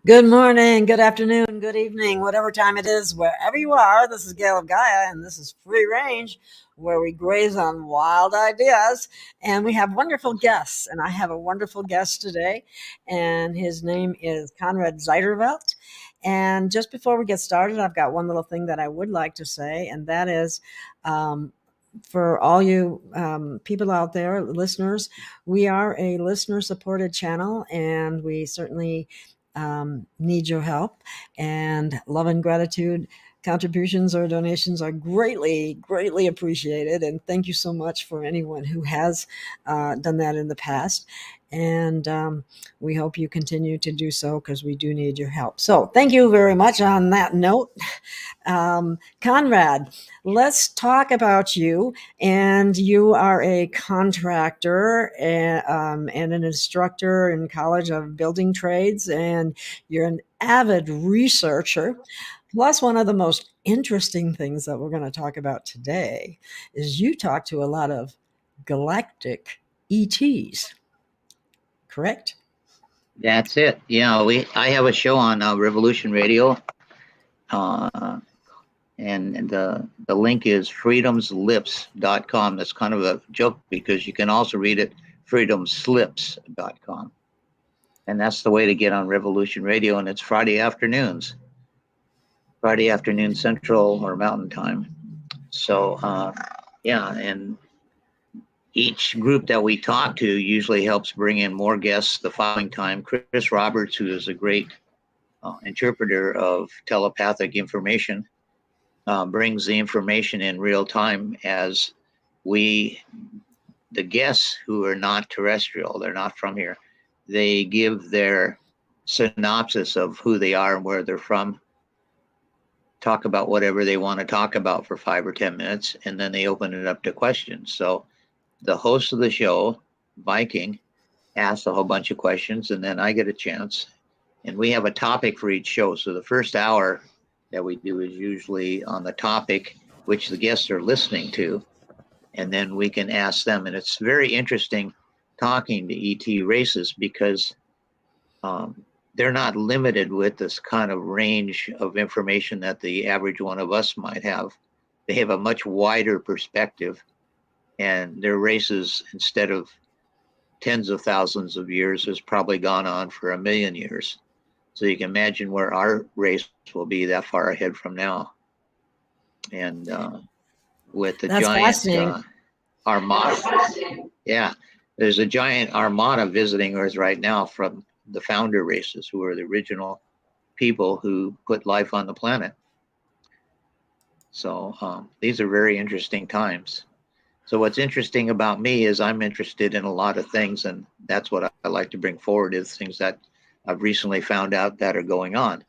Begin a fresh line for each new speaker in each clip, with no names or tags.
Good morning, good afternoon, good evening, whatever time it is, wherever you are. This is Gail of Gaia, and this is Free Range, where we graze on wild ideas. And we have wonderful guests, and I have a wonderful guest today, and his name is Conrad Zeidervelt. And just before we get started, I've got one little thing that I would like to say, and that is, for all you people out there, listeners, we are a listener supported channel, and we certainly need your help. And love and gratitude contributions or donations are greatly appreciated. And thank you so much for anyone who has done that in the past. And we hope you continue to do so because we do need your help. So thank you very much on that note. Conrad, let's talk about you. And you are a contractor and an instructor in College of Building Trades, and you're an avid researcher. Plus, one of the most interesting things that we're going to talk about today is you talk to a lot of galactic ETs, correct?
That's it. Yeah, I have a show on Revolution Radio, and the link is freedomslips.com. That's kind of a joke because you can also read it freedomslips.com. And that's the way to get on Revolution Radio, and it's Friday afternoon Central or Mountain Time. So, yeah, and each group that we talk to usually helps bring in more guests the following time. Chris Roberts, who is a great interpreter of telepathic information, brings the information in real time as the guests who are not terrestrial, they're not from here, they give their synopsis of who they are and where they're from, talk about whatever they want to talk about for 5 or 10 minutes, and then they open it up to questions. So the host of the show, Viking, asks a whole bunch of questions, and then I get a chance. And we have a topic for each show. So the first hour that we do is usually on the topic which the guests are listening to, and then we can ask them. And it's very interesting talking to ET races because they're not limited with this kind of range of information that the average one of us might have. They have a much wider perspective, and their races, instead of tens of thousands of years, has probably gone on for 1 million years. So you can imagine where our race will be that far ahead from now. And with the giant armada, yeah, there's a giant armada visiting Earth right now from the founder races, who are the original people who put life on the planet. So these are very interesting times. So what's interesting about me is I'm interested in a lot of things, and that's what I like to bring forward, is things that I've recently found out that are going on.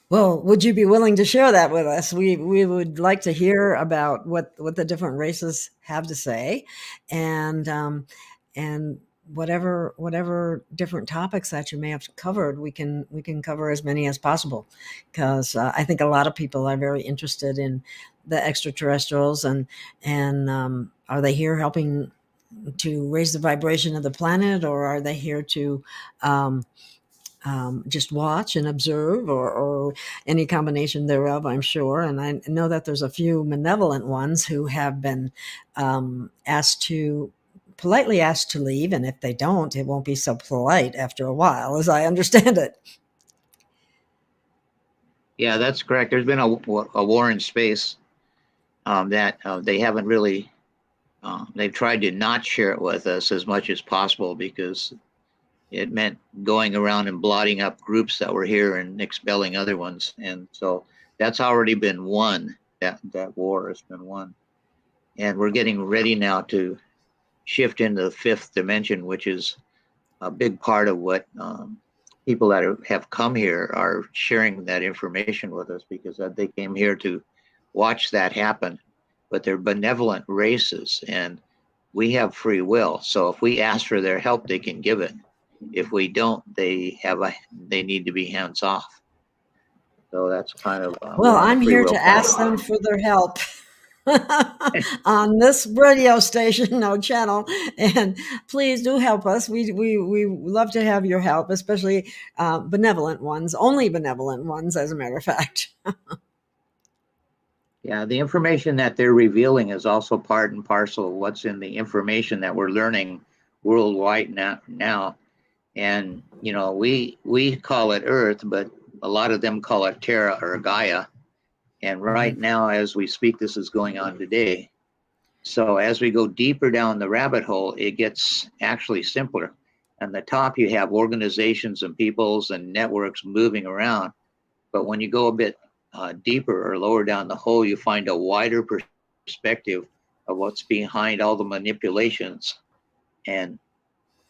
Well, would you be willing to share that with us? We would like to hear about what the different races have to say, and whatever different topics that you may have covered, we can cover as many as possible, because I think a lot of people are very interested in the extraterrestrials, and are they here helping to raise the vibration of the planet, or are they here to just watch and observe, or any combination thereof, I'm sure. And I know that there's a few malevolent ones who have been politely asked to leave, and if they don't, it won't be so polite after a while, as I understand it.
Yeah, that's correct. There's been a war in space that they haven't really, they've tried to not share it with us as much as possible, because it meant going around and blotting up groups that were here and expelling other ones. And so that's already been won. That war has been won. And we're getting ready now to shift into the 5th dimension, which is a big part of what people that have come here are sharing that information with us, because they came here to watch that happen. But they're benevolent races, and we have free will. So if we ask for their help, they can give it. If we don't, they need to be hands off. So that's kind of
well, I'm here to ask them for their help. on this radio station, no channel. And please do help us. We love to have your help, especially benevolent ones, only benevolent ones, as a matter of fact.
Yeah, the information that they're revealing is also part and parcel of what's in the information that we're learning worldwide now. And we call it Earth, but a lot of them call it Terra or Gaia. And right now, as we speak, this is going on today. So as we go deeper down the rabbit hole, it gets actually simpler. On the top, you have organizations and peoples and networks moving around. But when you go a bit deeper or lower down the hole, you find a wider perspective of what's behind all the manipulations. And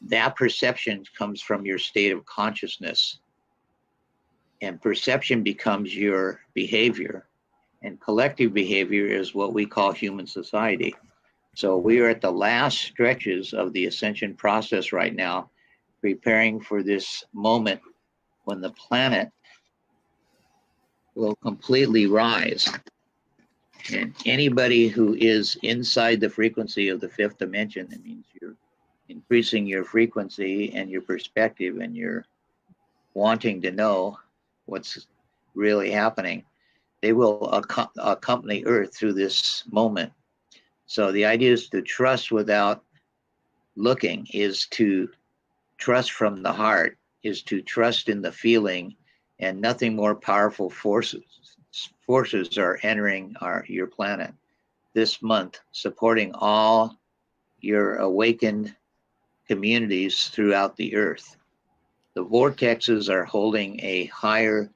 that perception comes from your state of consciousness. And perception becomes your behavior. And collective behavior is what we call human society. So we are at the last stretches of the ascension process right now, preparing for this moment when the planet will completely rise. And anybody who is inside the frequency of the fifth dimension, that means you're increasing your frequency and your perspective and you're wanting to know what's really happening, they will accompany Earth through this moment. So the idea is to trust without looking, is to trust from the heart, is to trust in the feeling, and nothing more powerful forces are entering your planet this month, supporting all your awakened communities throughout the earth. The vortexes are holding a higher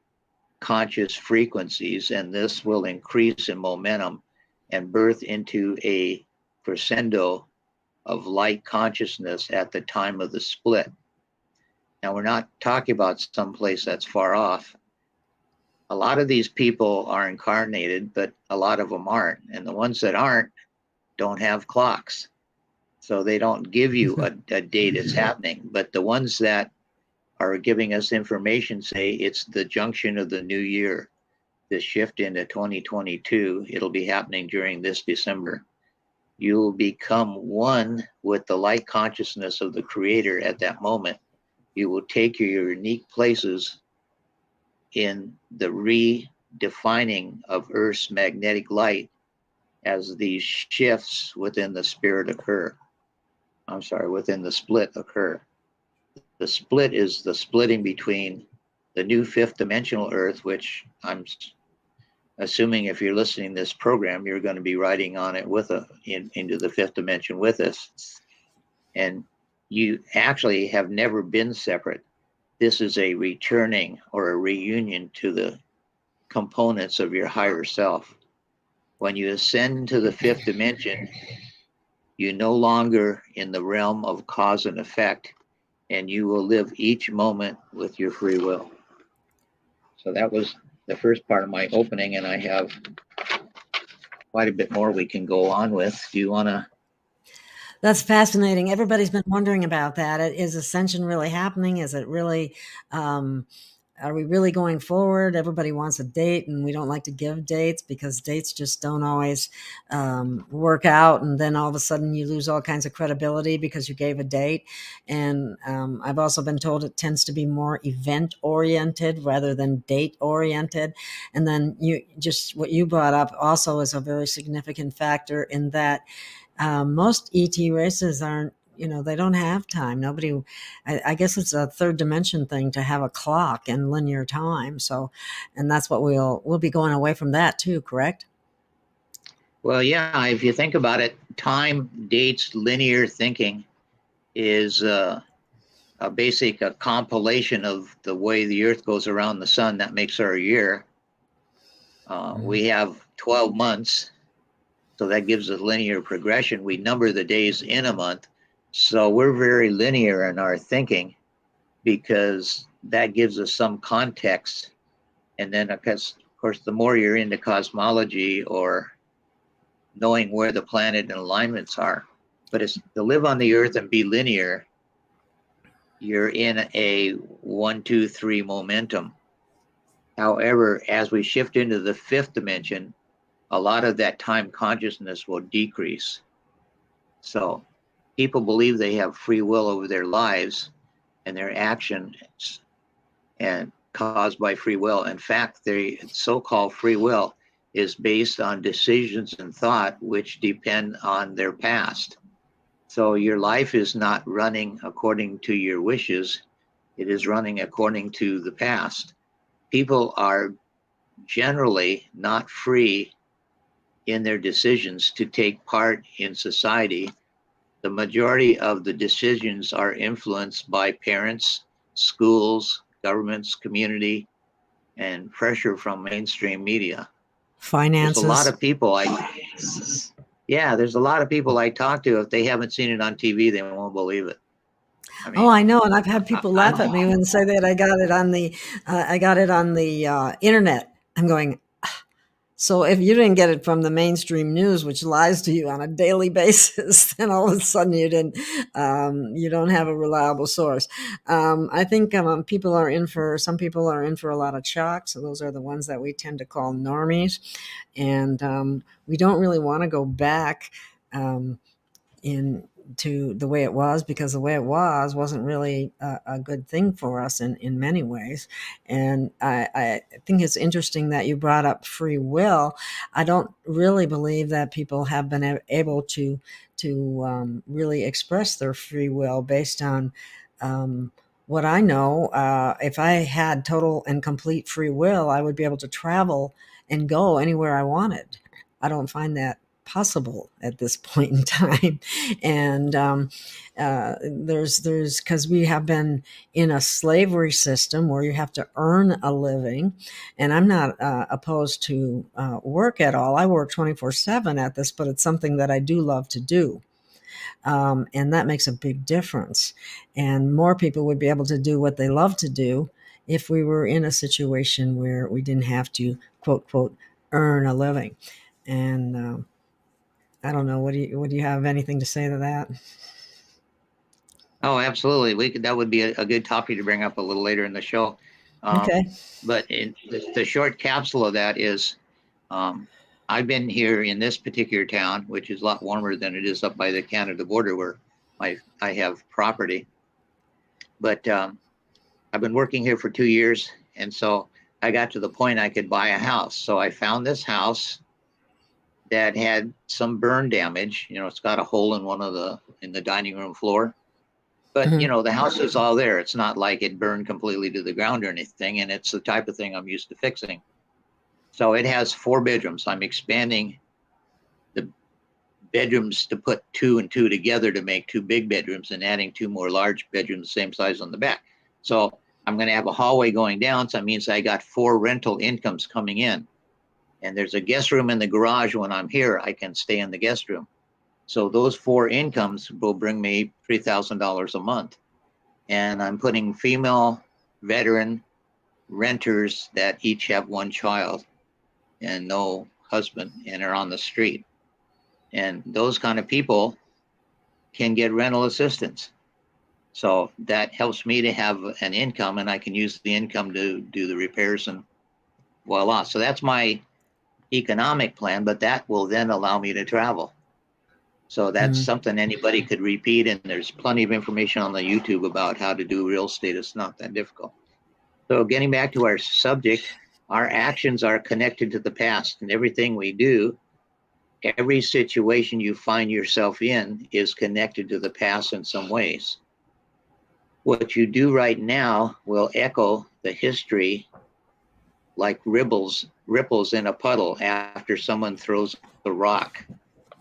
conscious frequencies, and this will increase in momentum and birth into a crescendo of light consciousness at the time of the split. Now, we're not talking about someplace that's far off. A lot of these people are incarnated, but a lot of them aren't. And the ones that aren't don't have clocks. So they don't give you a date it's happening. But the ones that are giving us information say it's the junction of the new year, this shift into 2022. It'll be happening during this December. You will become one with the light consciousness of the Creator at that moment. You will take your unique places in the redefining of Earth's magnetic light as these shifts within the spirit occur. Within the split occur. The split is the splitting between the new fifth dimensional Earth, which I'm assuming if you're listening to this program, you're going to be riding on it into the fifth dimension with us. And you actually have never been separate. This is a returning or a reunion to the components of your higher self. When you ascend to the fifth dimension, you're no longer in the realm of cause and effect, and you will live each moment with your free will. So that was the first part of my opening, and I have quite a bit more we can go on with. Do you want to?
That's fascinating. Everybody's been wondering about that. Is ascension really happening? Is it really, are we really going forward? Everybody wants a date, and we don't like to give dates because dates just don't always work out. And then all of a sudden you lose all kinds of credibility because you gave a date. And I've also been told it tends to be more event oriented rather than date oriented. And then what you brought up also is a very significant factor in that most ET races aren't, they don't have time. Nobody, I guess it's a third dimension thing to have a clock and linear time. So, and that's what we'll be going away from that too, correct?
Well, yeah, if you think about it, time, dates, linear thinking is a compilation of the way the earth goes around the sun. That makes our year. We have 12 months. So that gives us linear progression. We number the days in a month. So we're very linear in our thinking because that gives us some context. And then, of course, the more you're into cosmology or knowing where the planet and alignments are, but it's to live on the earth and be linear, you're in a 1, 2, 3 momentum. However, as we shift into the fifth dimension, a lot of that time consciousness will decrease. So people believe they have free will over their lives and their actions and caused by free will. In fact, the so-called free will is based on decisions and thought which depend on their past. So your life is not running according to your wishes. It is running according to the past. People are generally not free in their decisions to take part in society. The majority of the decisions are influenced by parents, schools, governments, community, and pressure from mainstream media. There's a lot
Finances.
of people there's a lot of people I talk to. If they haven't seen it on TV, they won't believe it. I
Oh,
mean,
I know, and I've had people laugh at me when they say that I got it on the internet. I'm going. So if you didn't get it from the mainstream news, which lies to you on a daily basis, then all of a sudden you don't have a reliable source. I think some people are in for a lot of shock. So those are the ones that we tend to call normies, and we don't really want to go back. Into the way it was, because the way it wasn't really a good thing for us in many ways. And I think it's interesting that you brought up free will. I don't really believe that people have been able to really express their free will based on what I know. If I had total and complete free will, I would be able to travel and go anywhere I wanted. I don't find that possible at this point in time. And there's because we have been in a slavery system where you have to earn a living. And I'm not opposed to work at all. I work 24/7 at this, but it's something that I do love to do. And that makes a big difference. And more people would be able to do what they love to do if we were in a situation where we didn't have to quote quote earn a living. And I don't know. Would you have anything to say to that?
oh, absolutely. That would be a good topic to bring up a little later in the show. Um,
Okay.
but in the short capsule of that is, um, I've been here in this particular town, which is a lot warmer than it is up by the Canada border where I have property. But I've been working here for 2 years, and so I got to the point I could buy a house. So I found this house that had some burn damage. You know, it's got a hole in the dining room floor. But
Mhm.
the house is all there. It's not like it burned completely to the ground or anything, and it's the type of thing I'm used to fixing. So it has 4 bedrooms. I'm expanding the bedrooms to put 2 and 2 together to make 2 big bedrooms, and adding 2 more large bedrooms, the same size on the back. So I'm going to have a hallway going down. So that means I got 4 rental incomes coming in. And there's a guest room in the garage. When I'm here, I can stay in the guest room. So those 4 incomes will bring me $3,000 a month. And I'm putting female veteran renters that each have 1 child and no husband and are on the street. And those kind of people can get rental assistance. So that helps me to have an income, and I can use the income to do the repairs, and voila. So that's my economic plan, but that will then allow me to travel. So that's
Mhm.
something anybody could repeat, and there's plenty of information on the YouTube about how to do real estate. It's not that difficult. So getting back to our subject, our actions are connected to the past, and everything we do, every situation you find yourself in is connected to the past in some ways. What you do right now will echo the history like ripples in a puddle after someone throws a rock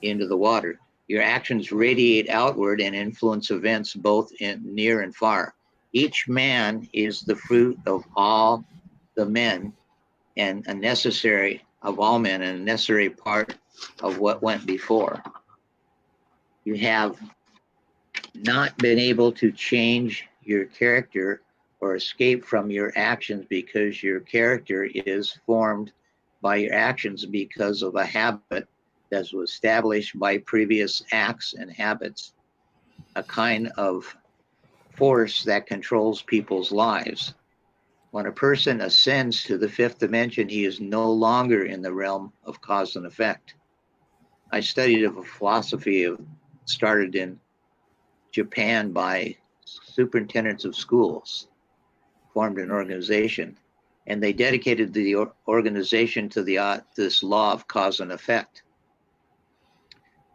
into the water. Your actions radiate outward and influence events both in near and far. Each man is the fruit of all the men, and a necessary of all men, and a necessary part of what went before. You have not been able to change your character or escape from your actions, because your character is formed by your actions because of a habit that was established by previous acts and habits, a kind of force that controls people's lives. When a person ascends to the fifth dimension, he is no longer in the realm of cause and effect. I studied a philosophy started in Japan by superintendents of schools, formed an organization, and they dedicated the organization to this law of cause and effect.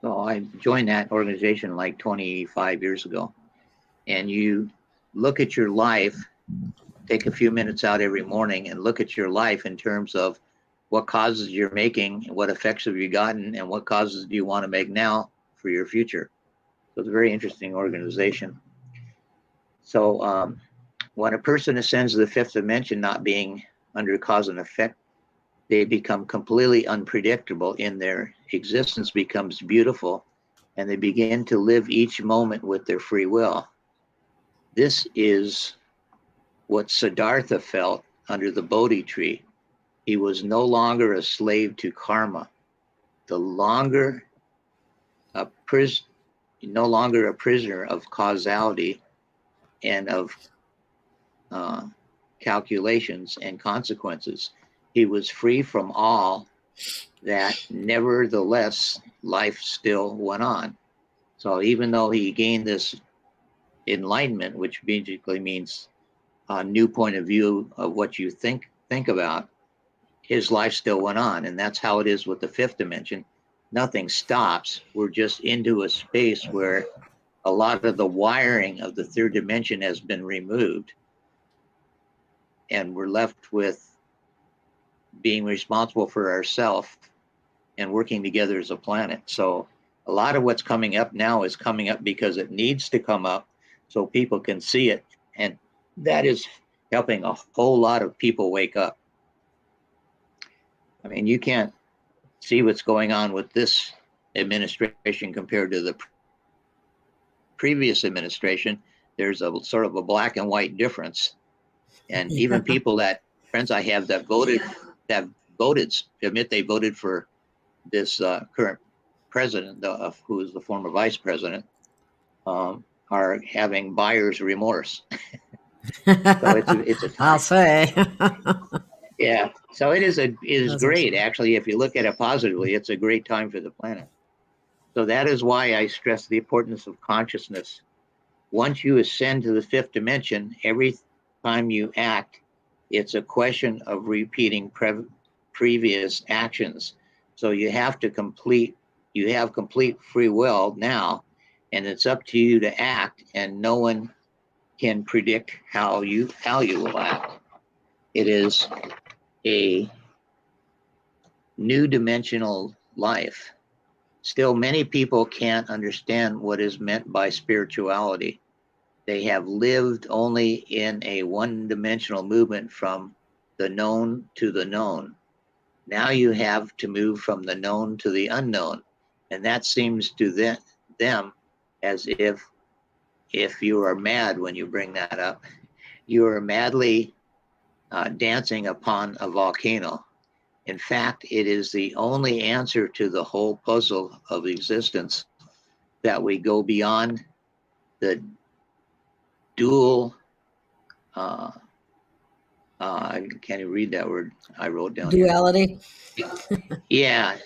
So I joined that organization like 25 years ago. And you look at your life, take a few minutes out every morning and look at your life in terms of what causes you're making, what effects have you gotten, and what causes do you want to make now for your future. So it's a very interesting organization. So when a person ascends to the fifth dimension, not being under cause and effect, they become completely unpredictable in their existence becomes beautiful, and they begin to live each moment with their free will. This is what Siddhartha felt under the Bodhi tree. He was no longer a slave to karma. No longer a prisoner of causality and of calculations and consequences. He was free from all that. Nevertheless, life still went on. So even though he gained this enlightenment, which basically means a new point of view of what you think about, his life still went on. And that's how it is with the fifth dimension. Nothing stops. We're just into a space where a lot of the wiring of the third dimension has been removed, and we're left with being responsible for ourselves and working together as a planet. So a lot of what's coming up now is coming up because it needs to come up so people can see it. And that is helping a whole lot of people wake up. I mean, you can't see what's going on with this administration compared to the previous administration. There's a sort of a black and white difference. And even people friends I have that voted, admit they voted for this current president, who is the former vice president, are having buyer's remorse. So it's a time.
I'll say.
Yeah. So it is great, actually. If you look at it positively, it's a great time for the planet. So that is why I stress the importance of consciousness. Once you ascend to the fifth dimension, every time you act, it's a question of repeating previous actions. So you have complete free will now, and it's up to you to act, and no one can predict how you will act. It is a new dimensional life. Still, many people can't understand what is meant by spirituality. They have lived only in a one-dimensional movement from the known to the known. Now you have to move from the known to the unknown. And that seems to them as if you are mad when you bring that up. You are madly dancing upon a volcano. In fact, it is the only answer to the whole puzzle of existence, that we go beyond the dual, I can't even read that word I wrote down.
Duality.
Yeah,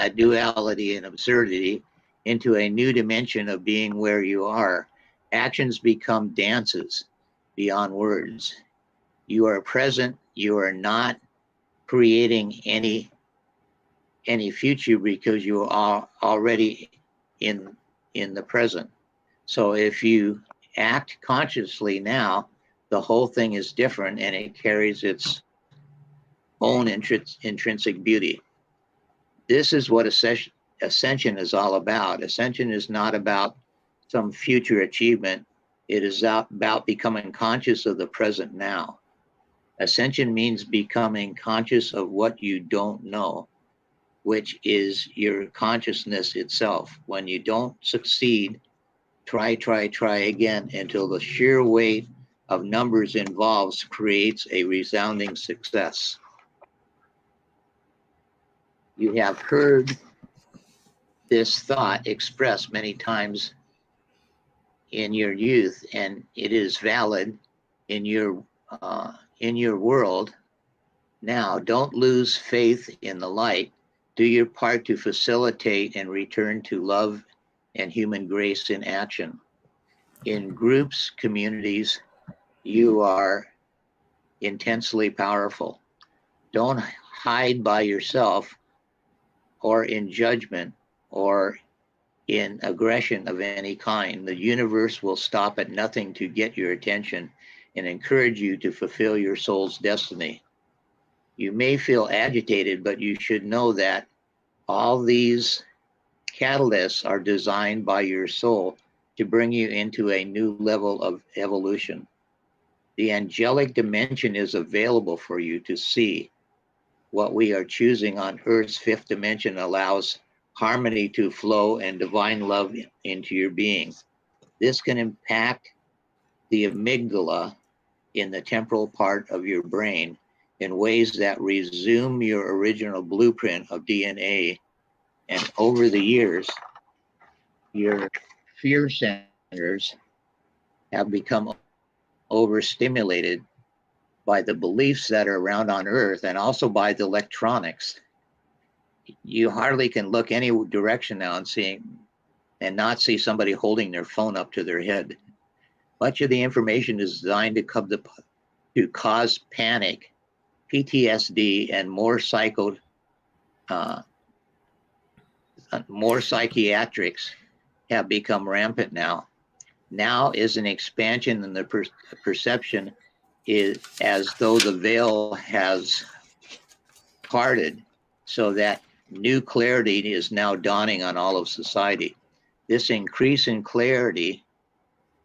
duality and absurdity, into a new dimension of being where you are. Actions become dances beyond words. You are present. You are not creating any future, because you are already in the present. So if you act consciously now, the whole thing is different, and it carries its own intrinsic beauty. This is what ascension is all about. Ascension is not about some future achievement. It is about becoming conscious of the present now. Ascension means becoming conscious of what you don't know, which is your consciousness itself. When you don't succeed, try again until the sheer weight of numbers involved creates a resounding success. You have heard this thought expressed many times in your youth, and it is valid in your in your world. Now, don't lose faith in the light. Do your part to facilitate and return to love and human grace in action. In groups, communities, you are intensely powerful. Don't hide by yourself or in judgment or in aggression of any kind. The universe will stop at nothing to get your attention and encourage you to fulfill your soul's destiny. You may feel agitated, but you should know that all these catalysts are designed by your soul to bring you into a new level of evolution. The angelic dimension is available for you to see. What we are choosing on Earth's fifth dimension allows harmony to flow and divine love into your being. This can impact the amygdala in the temporal part of your brain in ways that resume your original blueprint of DNA. And over the years, your fear centers have become overstimulated by the beliefs that are around on Earth and also by the electronics. You hardly can look any direction now and not see somebody holding their phone up to their head. Much of the information is designed to cause panic, PTSD, and more psychiatrics have become rampant now. Now is an expansion in the perception is as though the veil has parted so that new clarity is now dawning on all of society. This increase in clarity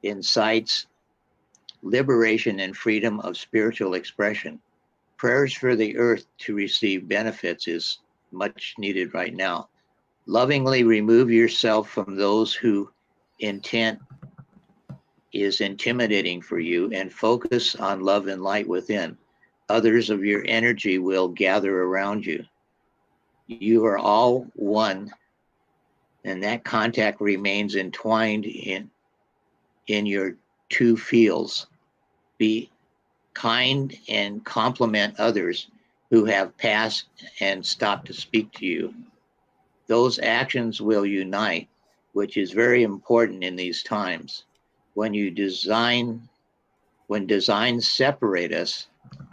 incites liberation and freedom of spiritual expression. Prayers for the earth to receive benefits is much needed right now. Lovingly remove yourself from those who intent is intimidating for you and focus on love and light within. Others of your energy will gather around you. You are all one, and that contact remains entwined in your two fields. Be kind and compliment others who have passed and stopped to speak to you. Those actions will unite, which is very important in these times. When designs separate us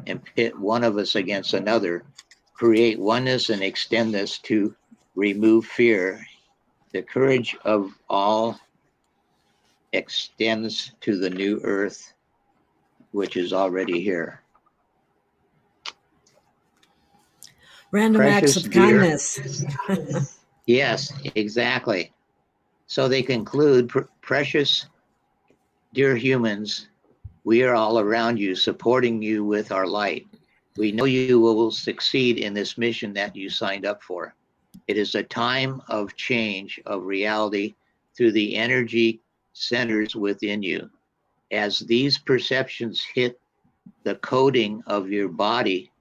and pit one of us against another, create oneness and extend this to remove fear. The courage of all extends to the new earth, which is already here.
Random acts of kindness.
Yes, exactly. So they conclude, precious, dear humans, we are all around you, supporting you with our light. We know you will succeed in this mission that you signed up for. It is a time of change of reality through the energy centers within you. As these perceptions hit the coding of your body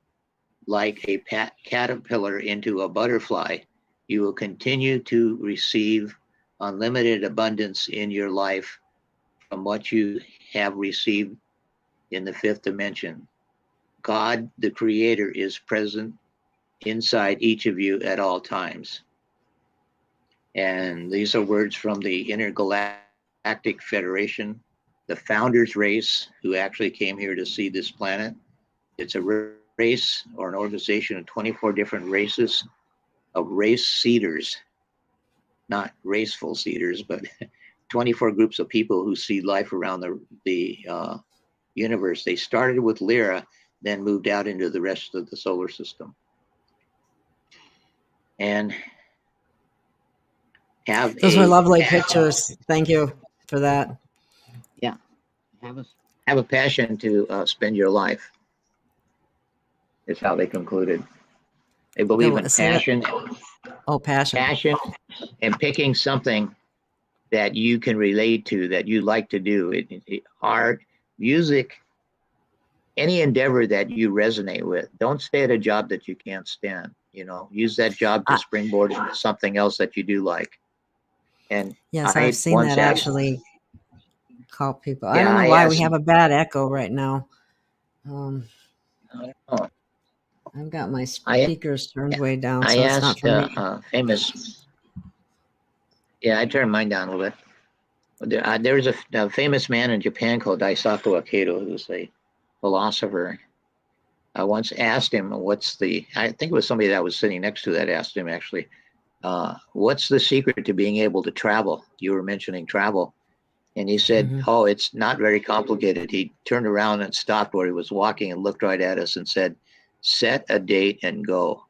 like a caterpillar into a butterfly, you will continue to receive unlimited abundance in your life from what you have received in the fifth dimension. God, the creator, is present inside each of you at all times. And these are words from the Intergalactic Federation, the founders race who actually came here to see this planet. It's a race or an organization of 24 different races of race seeders, not raceful seeders, but 24 groups of people who see life around the universe. They started with Lyra, then moved out into the rest of the solar system. And
those were lovely pictures. Thank you for that.
Yeah, have a passion to spend your life. Is how they concluded. They believe in passion. Passion and picking something that you can relate to, that you like to do. Art, music, any endeavor that you resonate with. Don't stay at a job that you can't stand. Use that job to springboard into something else that you do like. And
yes, I've seen that actually call people. I don't know why we have a bad echo right now.
I don't know.
I've got my
I
speakers turned way down,
I
so it's not
asked
for me.
famous. Yeah, I turned mine down a little bit. There was a famous man in Japan called Daisaku Akedo, who's a philosopher. I once asked him, I think it was somebody that was sitting next to that asked him actually, what's the secret to being able to travel? You were mentioning travel. And he said,
Mhm.
oh, it's not very complicated. He turned around and stopped where he was walking and looked right at us and said, set a date and go.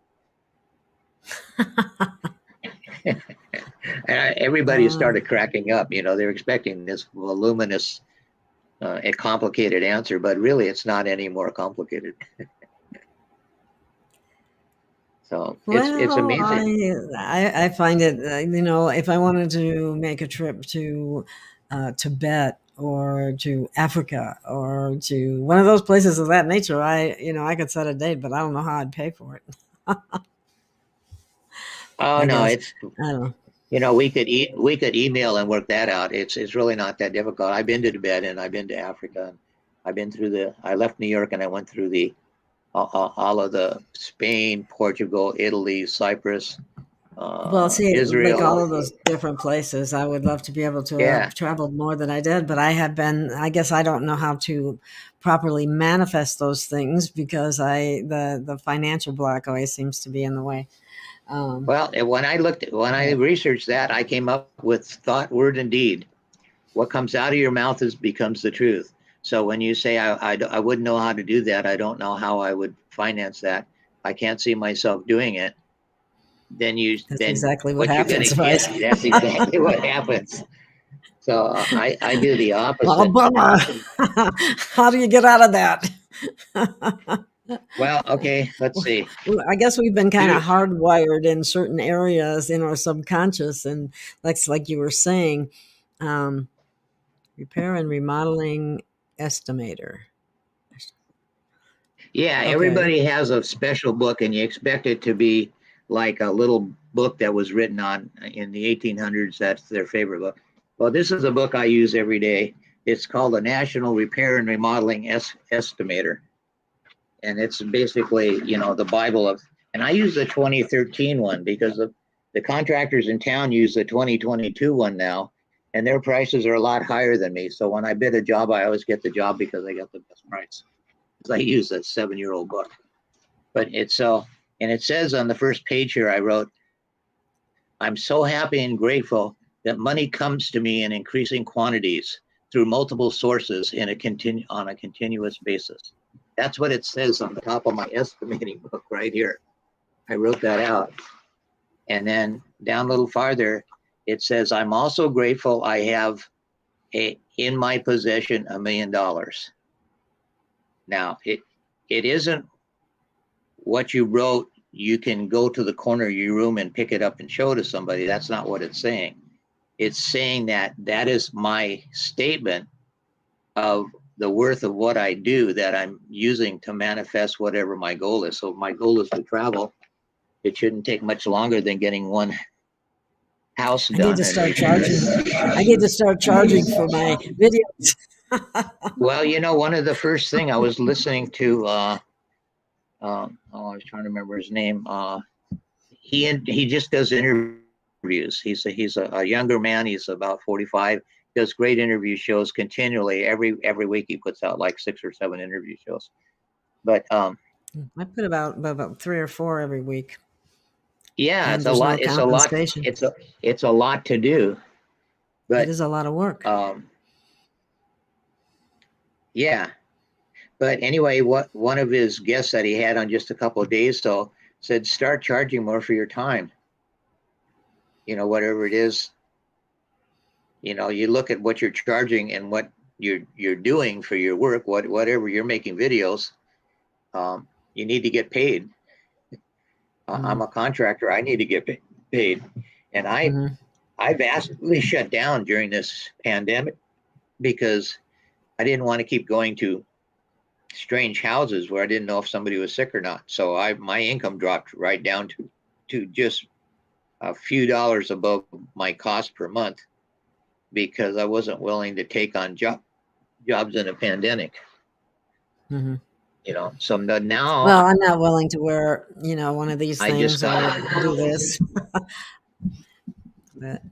And everybody started cracking up. They're expecting this voluminous, a complicated answer, but really it's not any more complicated. So it's
Well,
amazing.
I find it, if I wanted to make a trip to Tibet or to Africa or to one of those places of that nature, I could set a date, but I don't know how I'd pay for it.
Oh
I
no,
guess.
it's
I don't know.
we could email and work that out. It's really not that difficult. I've been to Tibet and I've been to Africa. And I left New York and I went through all of the Spain, Portugal, Italy, Cyprus,
Well, see, like all
Israel.
of those different places, I would love to be able to
Yeah.
have traveled more than I did, but I guess I don't know how to properly manifest those things because the financial block always seems to be in the way.
Well, when I
But
researched that, I came up with thought, word, and deed. What comes out of your mouth becomes the truth. So when you say I wouldn't know how to do that, I don't know how I would finance that. I can't see myself doing it.
that's
Then
exactly what
what you're gonna
happens, right?
get, that's exactly what happens. So I do the
Well,
opposite.
bummer. How do you get out of that?
Well, okay, let's see.
Well, I guess we've been kind
Do
of hardwired in certain areas in our subconscious, and that's like you were saying, um, repair and remodeling estimator.
Yeah,
Okay.
everybody has a special book, and you expect it to be like a little book that was written on in the 1800s. That's their favorite book. Well, this is a book I use every day. It's called the National Repair and Remodeling Estimator, and it's basically the Bible of. And I use the 2013 one because the contractors in town use the 2022 one now, and their prices are a lot higher than me. So when I bid a job, I always get the job because I got the best price. Because I use a 7-year-old book. But it's so, and it says on the first page here, I wrote, I'm so happy and grateful that money comes to me in increasing quantities through multiple sources on a continuous basis. That's what it says on the top of my estimating book right here. I wrote that out. And then down a little farther, it says, I'm also grateful I have in my possession $1 million. Now, it isn't what you wrote, you can go to the corner of your room and pick it up and show to somebody. That's not what it's saying. It's saying that is my statement of the worth of what I do that I'm using to manifest whatever my goal is. So if my goal is to travel, it shouldn't take much longer than getting one house
I need
done.
to start charging. I need to start charging for my videos.
Well, one of the first thing I was listening to, I was trying to remember his name. He just does interviews. He's a younger man. He's about 45. Does great interview shows continually. Every week he puts out like 6 or 7 interview shows. But
I put about 3 or 4 every week,
yeah,
and
it's a
there's no
lot. It's a lot.
compensation.
It's a lot to do.
It
But
is a lot of work.
yeah. But anyway, what one of his guests that he had on just a couple of days so said, start charging more for your time. Whatever it is, you look at what you're charging and what you're doing for your work, whatever you're making videos, you need to get paid. I'm a contractor. I need to get paid, and
Mm-hmm.
I vastly shut down during this pandemic because I didn't want to keep going to strange houses where I didn't know if somebody was sick or not. So my income dropped right down to just a few dollars above my cost per month because I wasn't willing to take on jobs in a pandemic.
Mm-hmm.
So now
Well, I'm not willing to wear, one of these
I just
things or
got,
do this, but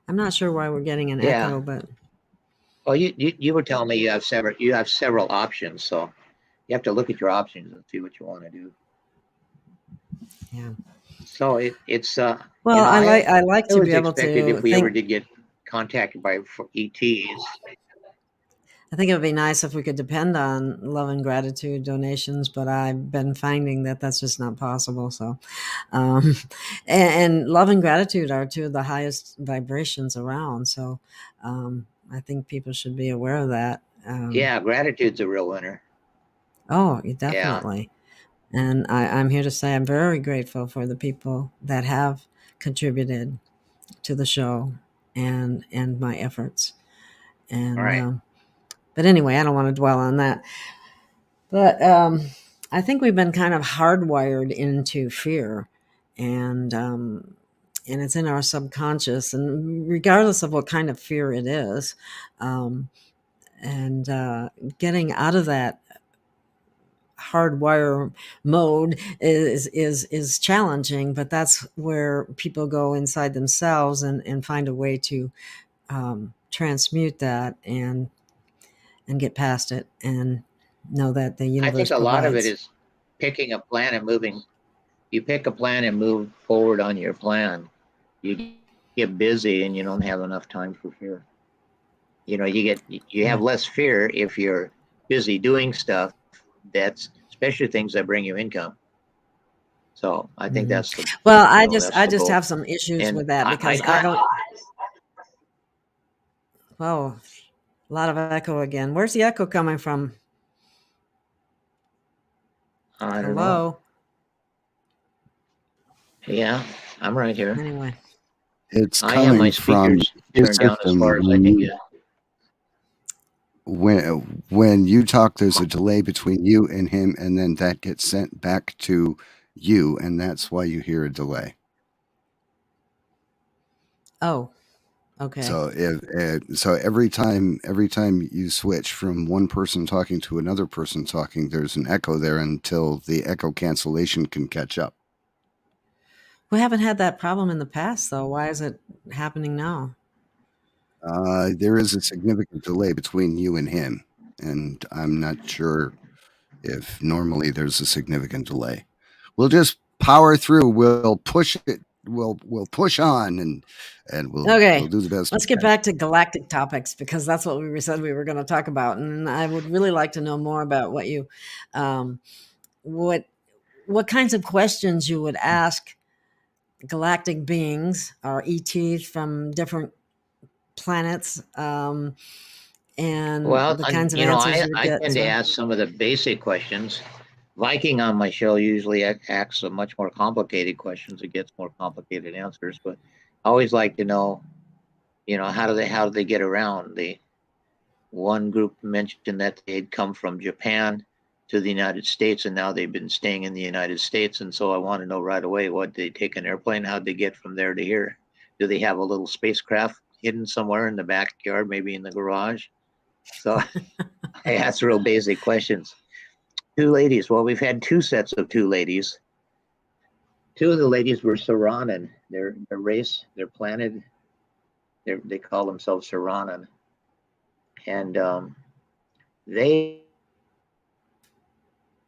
I'm not sure why we're getting an
yeah.
echo, but
Well, you were telling me you have several options, so you have to look at your options and see what you want to do.
yeah.
So it's
Well,
I
I like to
always
be able
expected
to
if we ever
think.
did get contacted by ETs.
I think it would be nice if we could depend on love and gratitude donations, but I've been finding that that's just not possible. So, um, and love and gratitude are two of the highest vibrations around. So, I think people should be aware of that.
Yeah, gratitude's a real winner.
Oh,
Yeah.
definitely. And I'm here to say I'm very grateful for the people that have contributed to the show and my efforts.
All
And
right.
but anyway, I don't want to dwell on that. But I think we've been kind of hardwired into fear, and and it's in our subconscious. And regardless of what kind of fear it is, um, and getting out of that hardwire mode is challenging. But that's where people go inside themselves and find a way to transmute that and get past it and know that the
I
universe
think a lot of it
provides.
is picking a plan and moving. You pick a plan and move forward on your plan. You get busy and you don't have enough time for fear. You
Yeah.
have less fear if you're busy doing stuff that's especially things that bring you income. So I think
Mhm.
that's the
Well,
that's
I
the
just
goal.
have some issues
And
with that
I
because I
kind
don't. Oh, a lot of echo again. Where's the echo coming from?
I don't know.
Hello.
Yeah, I'm right here.
Anyway.
It's
I have my
coming from
speakers
his
turned down as
system.
far as I can get.
When you talk, there's a delay between you and him, and then that gets sent back to you, and that's why you hear a delay.
Oh, okay.
So so every time you switch from one person talking to another person talking, there's an echo there until the echo cancellation can catch up.
We haven't had that problem in the past, though. Why is it happening now?
There is a significant delay between you and him, and I'm not sure if normally there's a significant delay. We'll just power through. We'll push it. We'll push on and we'll
Okay,
do the best we
let's get
can.
back to galactic topics because that's what said we were going to talk about, and I would really like to know more about um, what what kinds of questions you would ask galactic beings or ETs from different planets, and
Well,
the kinds of answers you would
I
get.
tend to
So,
ask some of the basic questions. Viking on my show usually asks some much more complicated questions. It gets more complicated answers, but I always like to know, how do they get around? The one group mentioned that they'd come from Japan to the United States, and now they've been staying in the United States. And so I want to know right away, what they take an airplane? How'd they get from there to here? Do they have a little spacecraft hidden somewhere in the backyard, maybe in the garage? So I ask real basic questions. Two ladies. Well, we've had two sets of two ladies. Two of the ladies were Saranan. Their race, their planet, they call themselves Saranan, and they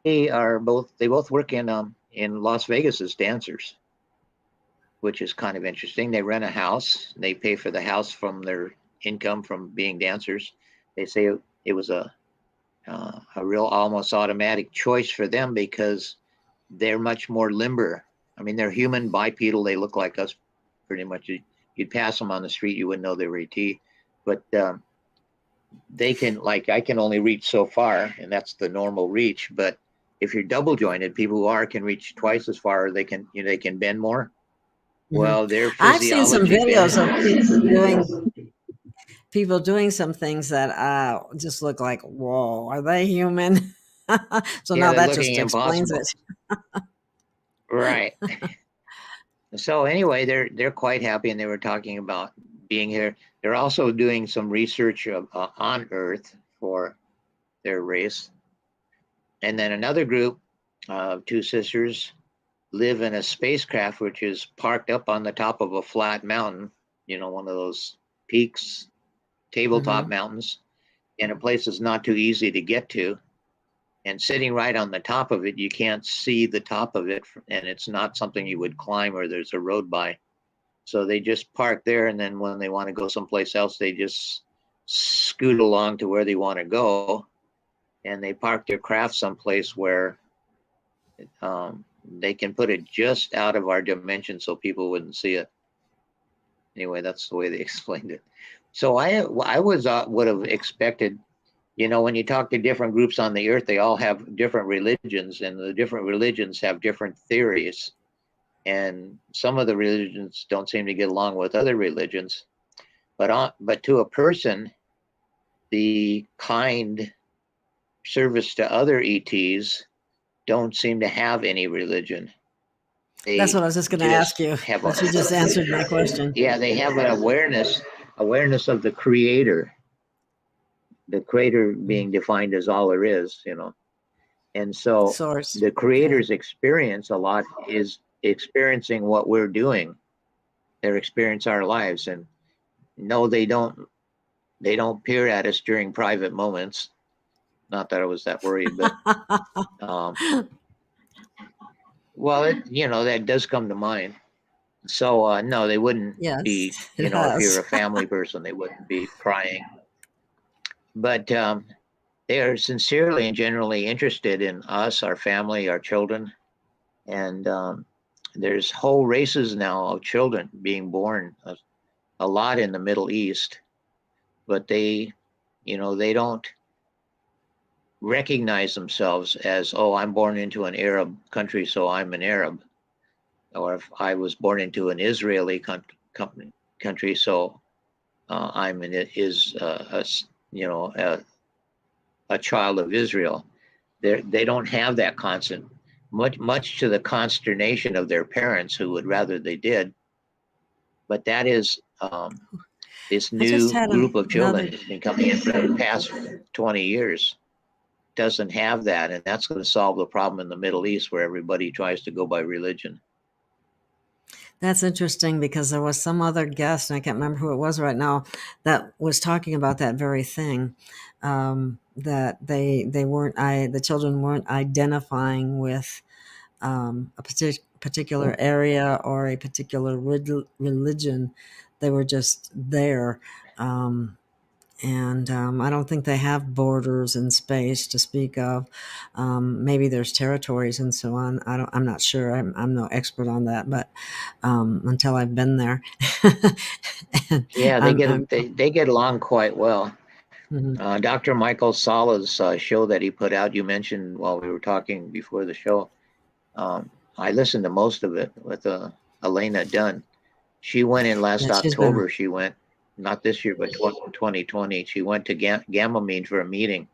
they both work in Las Vegas as dancers, which is kind of interesting. They rent a house. They pay for the house from their income from being dancers. They say it was a real almost automatic choice for them because they're much more limber. I mean, they're human bipedal. They look like us pretty much. You'd pass them on the street, you wouldn't know they were ET. But they can, like, I can only reach so far, and that's the normal reach. But if you're double jointed, people who are can reach twice as far. They can, they can bend more.
mhm.
Well, their
I've seen some
physiology
videos
bends.
of people doing some things that just look like, whoa, are they human? So
Yeah,
now
they're
that just
looking
explains it.
impossible. Right. So anyway, they're quite happy, and they were talking about being here. They're also doing some research on Earth for their race, And then another group of two sisters live in a spacecraft which is parked up on the top of a flat mountain, one of those peaks, tabletop mountains, in a place that's not too easy to get to. And sitting right on the top of it, you can't see the top of it, and it's not something you would climb or there's a road by. So they just park there, and then when they want to go someplace else, they just scoot along to where they want to go, and they park their craft someplace where they can put it just out of our dimension so people wouldn't see it. Anyway, that's the way they explained it. So I would have expected, when you talk to different groups on the earth, they all have different religions, and the different religions have different theories. And some of the religions don't seem to get along with other religions. But to a person, the kind service to other ETs don't seem to have any religion.
That's what I was just going to ask you. But you just answered my question.
Yeah, they have an awareness of the creator. The creator being defined as all there is, And so
Source.
The creator's experience a lot is experiencing what we're doing. They experience our lives, and no, they don't peer at us during private moments. Not that I was that worried, but well, that does come to mind. So no, they wouldn't be, if you're a family person, they wouldn't be prying. But they are sincerely and generally interested in us, our family, our children. And there's whole races now of children being born, a lot in the Middle East. But they don't recognize themselves as, oh, I'm born into an Arab country, so I'm an Arab. Or if I was born into an Israeli country, so I'm a child of Israel. They don't have that concept, much to the consternation of their parents, who would rather they did. But that is this new group of children that's been coming in for the past 20 years. Doesn't have that, and that's going to solve the problem in the Middle East, where everybody tries to go by religion.
That's interesting, because there was some other guest, and I can't remember who it was right now, that was talking about that very thing, that the children weren't identifying with a particular area or a particular religion. They were just there. And I don't think they have borders in space to speak of. Maybe there's territories and so on. I'm not sure. I'm no expert on that, but until I've been there.
Yeah, they get along quite well.
Mm-hmm.
Dr. Michael Sala's show that he put out, you mentioned while we were talking before the show. I listened to most of it with Elena Dunn. She went in last October. She went, not this year, but 2020. She went to Gamma for a meeting.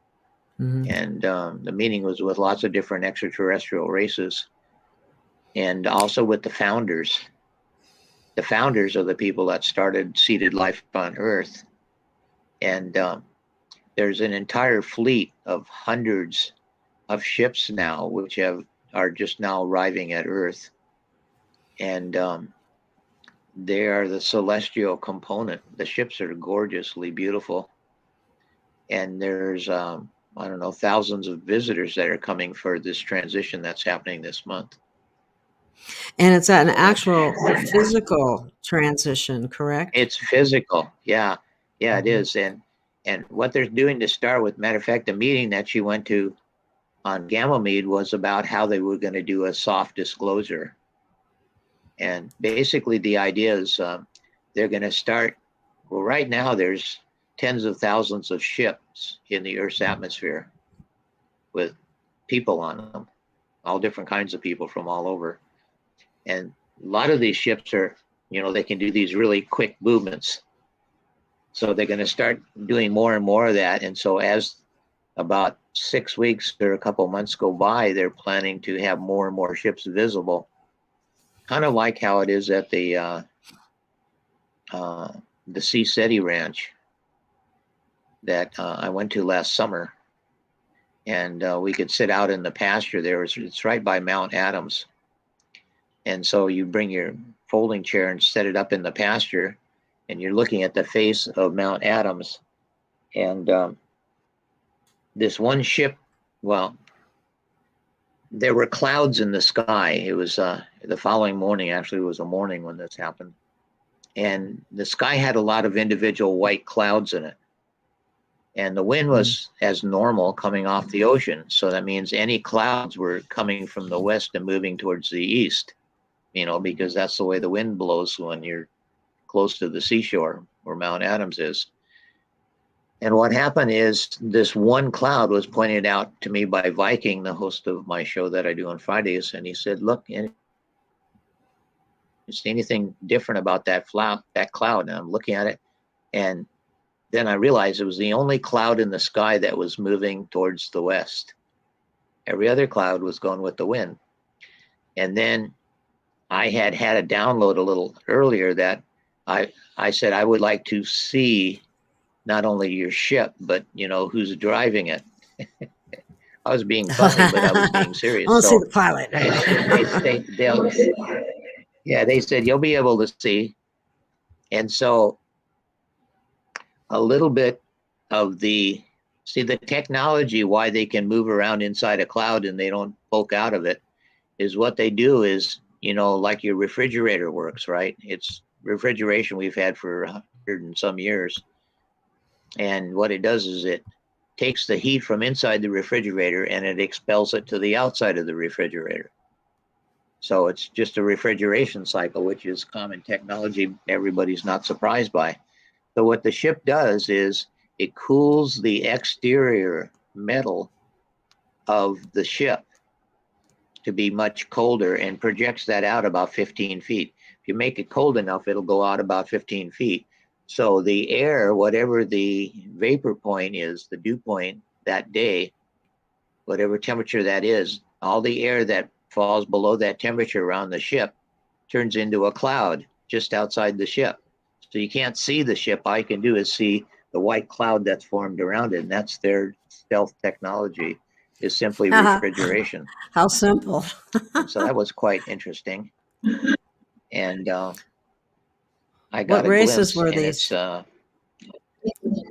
And the meeting was with lots of different extraterrestrial races, and also with the founders. The founders are the people that started seeded life on Earth. And there's an entire fleet of hundreds of ships now, which are just now arriving at Earth. And they are the celestial component. The ships are gorgeously beautiful. And there's, I don't know, thousands of visitors that are coming for this transition that's happening this month.
And it's an actual physical transition, correct?
It's physical. Yeah, it is. And what they're doing to start with, matter of fact, the meeting that she went to on Gamma was about how they were going to do a soft disclosure. And basically the idea is they're going to start, well, right now there's tens of thousands of ships in the Earth's atmosphere with people on them, all different kinds of people from all over. And a lot of these ships are, they can do these really quick movements. So they're going to start doing more and more of that. And so as about 6 weeks or a couple months go by, they're planning to have more and more ships visible. Kind of like how it is at the Sea City Ranch that I went to last summer. and we could sit out in the pasture there. It's right by Mount Adams. And so you bring your folding chair and set it up in the pasture, and you're looking at the face of Mount Adams. And this one ship, well, there were clouds in the sky. It was the following morning, actually, it was a morning when this happened. And the sky had a lot of individual white clouds in it. And the wind was as normal coming off the ocean. So that means any clouds were coming from the west and moving towards the east, because that's the way the wind blows when you're close to the seashore where Mount Adams is. And what happened is this one cloud was pointed out to me by Viking, the host of my show that I do on Fridays. And he said, look, is anything different about that cloud? And I'm looking at it. And then I realized it was the only cloud in the sky that was moving towards the west. Every other cloud was going with the wind. And then I had a download a little earlier that I said I would like to see not only your ship, but who's driving it. I was being funny, but I was being serious.
I want to see the pilot.
They said you'll be able to see. And so a little bit of the technology, why they can move around inside a cloud and they don't poke out of it, is what they do is, like your refrigerator works, right? It's refrigeration we've had for 100 and some years. And what it does is it takes the heat from inside the refrigerator and it expels it to the outside of the refrigerator. So it's just a refrigeration cycle, which is common technology everybody's not surprised by. So what the ship does is it cools the exterior metal of the ship to be much colder and projects that out about 15 feet. If you make it cold enough, it'll go out about 15 feet. So the air, whatever the vapor point is, the dew point that day, whatever temperature that is, all the air that falls below that temperature around the ship turns into a cloud just outside the ship. So you can't see the ship. All you can do is see the white cloud that's formed around it. And that's their stealth technology, is simply refrigeration.
How simple.
So that was quite interesting. And I got
What
a
races
glimpse,
were
and
these?
It's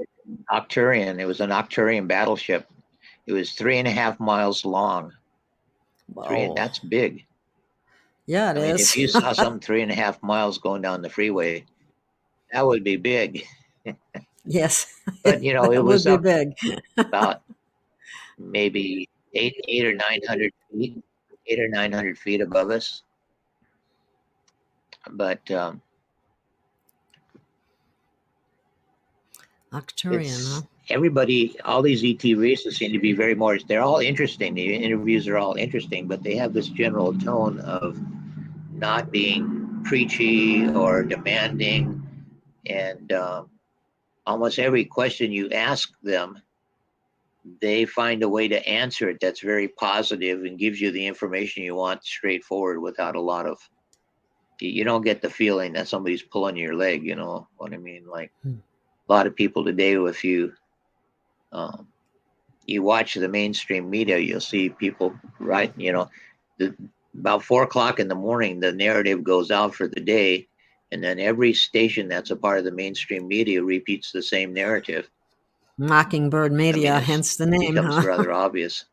Octurian. It was an Octurian battleship. It was 3.5 miles long.
Whoa.
That's big.
Yeah, it is.
If you saw something 3.5 miles going down the freeway, that would be big.
Yes.
But it was
would be big.
about maybe 800 or 900 feet, 800 or 900 feet above us. But
Octurian, huh?
Everybody, all these ET races seem to be they're all interesting. The interviews are all interesting, but they have this general tone of not being preachy or demanding. And almost every question you ask them, they find a way to answer it that's very positive and gives you the information you want straightforward without a lot of, you don't get the feeling that somebody's pulling your leg, you know what I mean? Like a lot of people today, if you watch the mainstream media, you'll see people, right? About 4:00 in the morning, the narrative goes out for the day. And then every station that's a part of the mainstream media repeats the same narrative.
Mockingbird Media, hence the name.
Becomes rather obvious.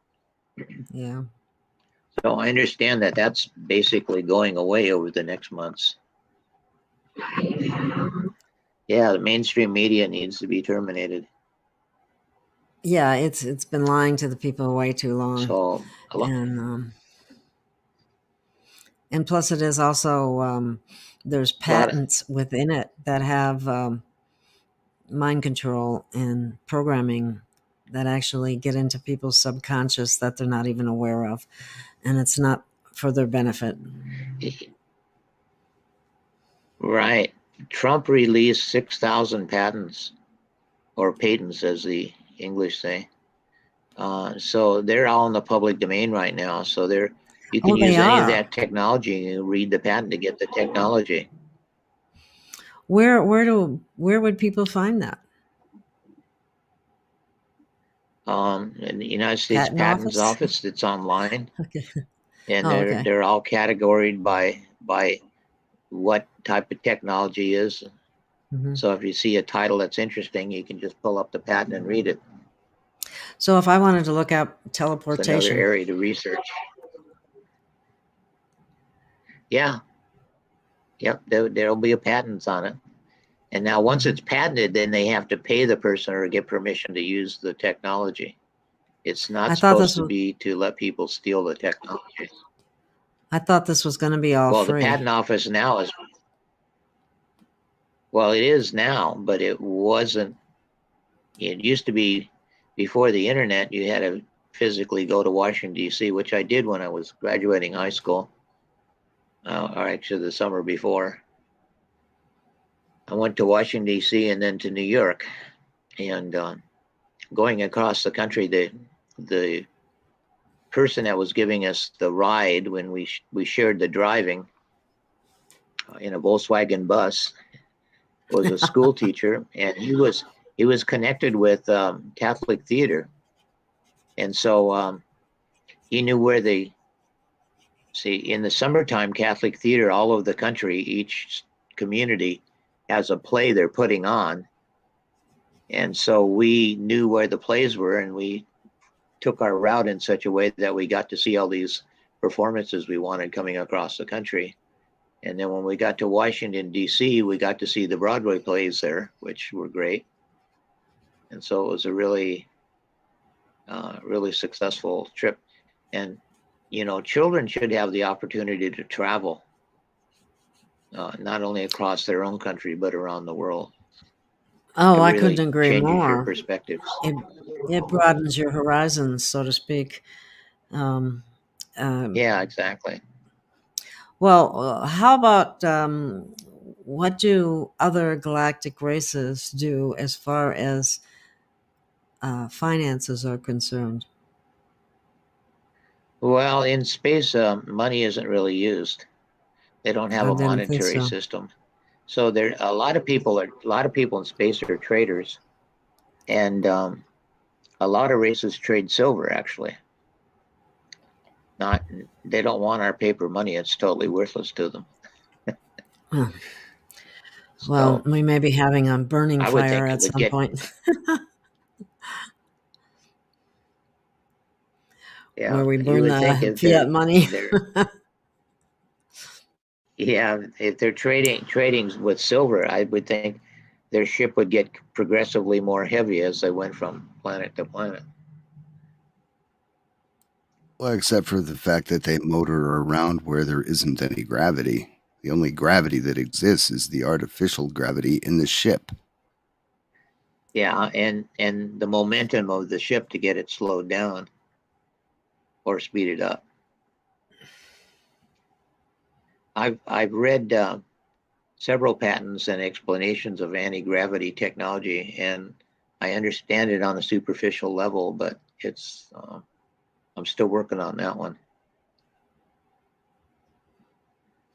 Yeah.
So I understand that that's basically going away over the next months. Yeah, the mainstream media needs to be terminated.
Yeah, it's been lying to the people way too long.
So
and plus it is also there's patents within it that have mind control and programming that actually get into people's subconscious that they're not even aware of, and it's not for their benefit.
Right. Trump released 6,000 patents, or patents as the English say. So they're all in the public domain right now. So you can use any of that technology and read the patent to get the technology.
Where would people find that?
In the United States
Patent
Patents
office?
Office, that's online,
Okay.
and
Oh, okay.
they're all categorized by what type of technology is.
Mhm.
So if you see a title that's interesting, you can just pull up the patent and read it.
So if I wanted to look up
It's another
teleportation,
area to research. Yeah, yep, there'll be a patents on it. And now once it's patented, then they have to pay the person or get permission to use the technology. It's
I
not
thought
supposed
this
to
was
be to let people steal the technology.
I thought this was going to be all
Well, the
free.
patent office now is, well, it is now, but it wasn't. It used to be before the internet, you had to physically go to Washington, D.C., which I did when I was graduating high school, or actually the summer before. I went to Washington, D.C., and then to New York. And going across the country, the person that was giving us the ride when we shared the driving in a Volkswagen bus was a school teacher, and he was connected with Catholic theater, and so he knew where they see in the summertime Catholic theater all over the country. Each community has a play they're putting on, and so we knew where the plays were, and we took our route in such a way that we got to see all these performances we wanted coming across the country. And then when we got to Washington, D.C., we got to see the Broadway plays there, which were great. And so it was a really, really successful trip. And, you know, children should have the opportunity to travel, not only across their own country, but around the world.
Oh,
It
I couldn't
really
agree
changes your
more.
perspectives.
It broadens your horizons, so to speak. Um,
Yeah, exactly.
well, how about what do other galactic races do as far as finances are concerned?
Well, in space, money isn't really used. They don't have
I
a
didn't think
monetary
so.
system. So there, a lot of people in space are traders, and a lot of races trade silver. Actually, not they don't want our paper money. It's totally worthless to them.
Huh. Well,
So
we may be having a burning
I would
fire
think it
at
would
some
get,
point
yeah,
where we
you
burn
would think
the
if
fiat money.
they're yeah, if they're trading with silver, I would think their ship would get progressively more heavy as they went from planet to planet.
Well, except for the fact that they motor around where there isn't any gravity. The only gravity that exists is the artificial gravity in the ship.
Yeah, and the momentum of the ship to get it slowed down or speeded up. I've read several patents and explanations of anti-gravity technology, and I understand it on a superficial level, but it's I'm still working on that one.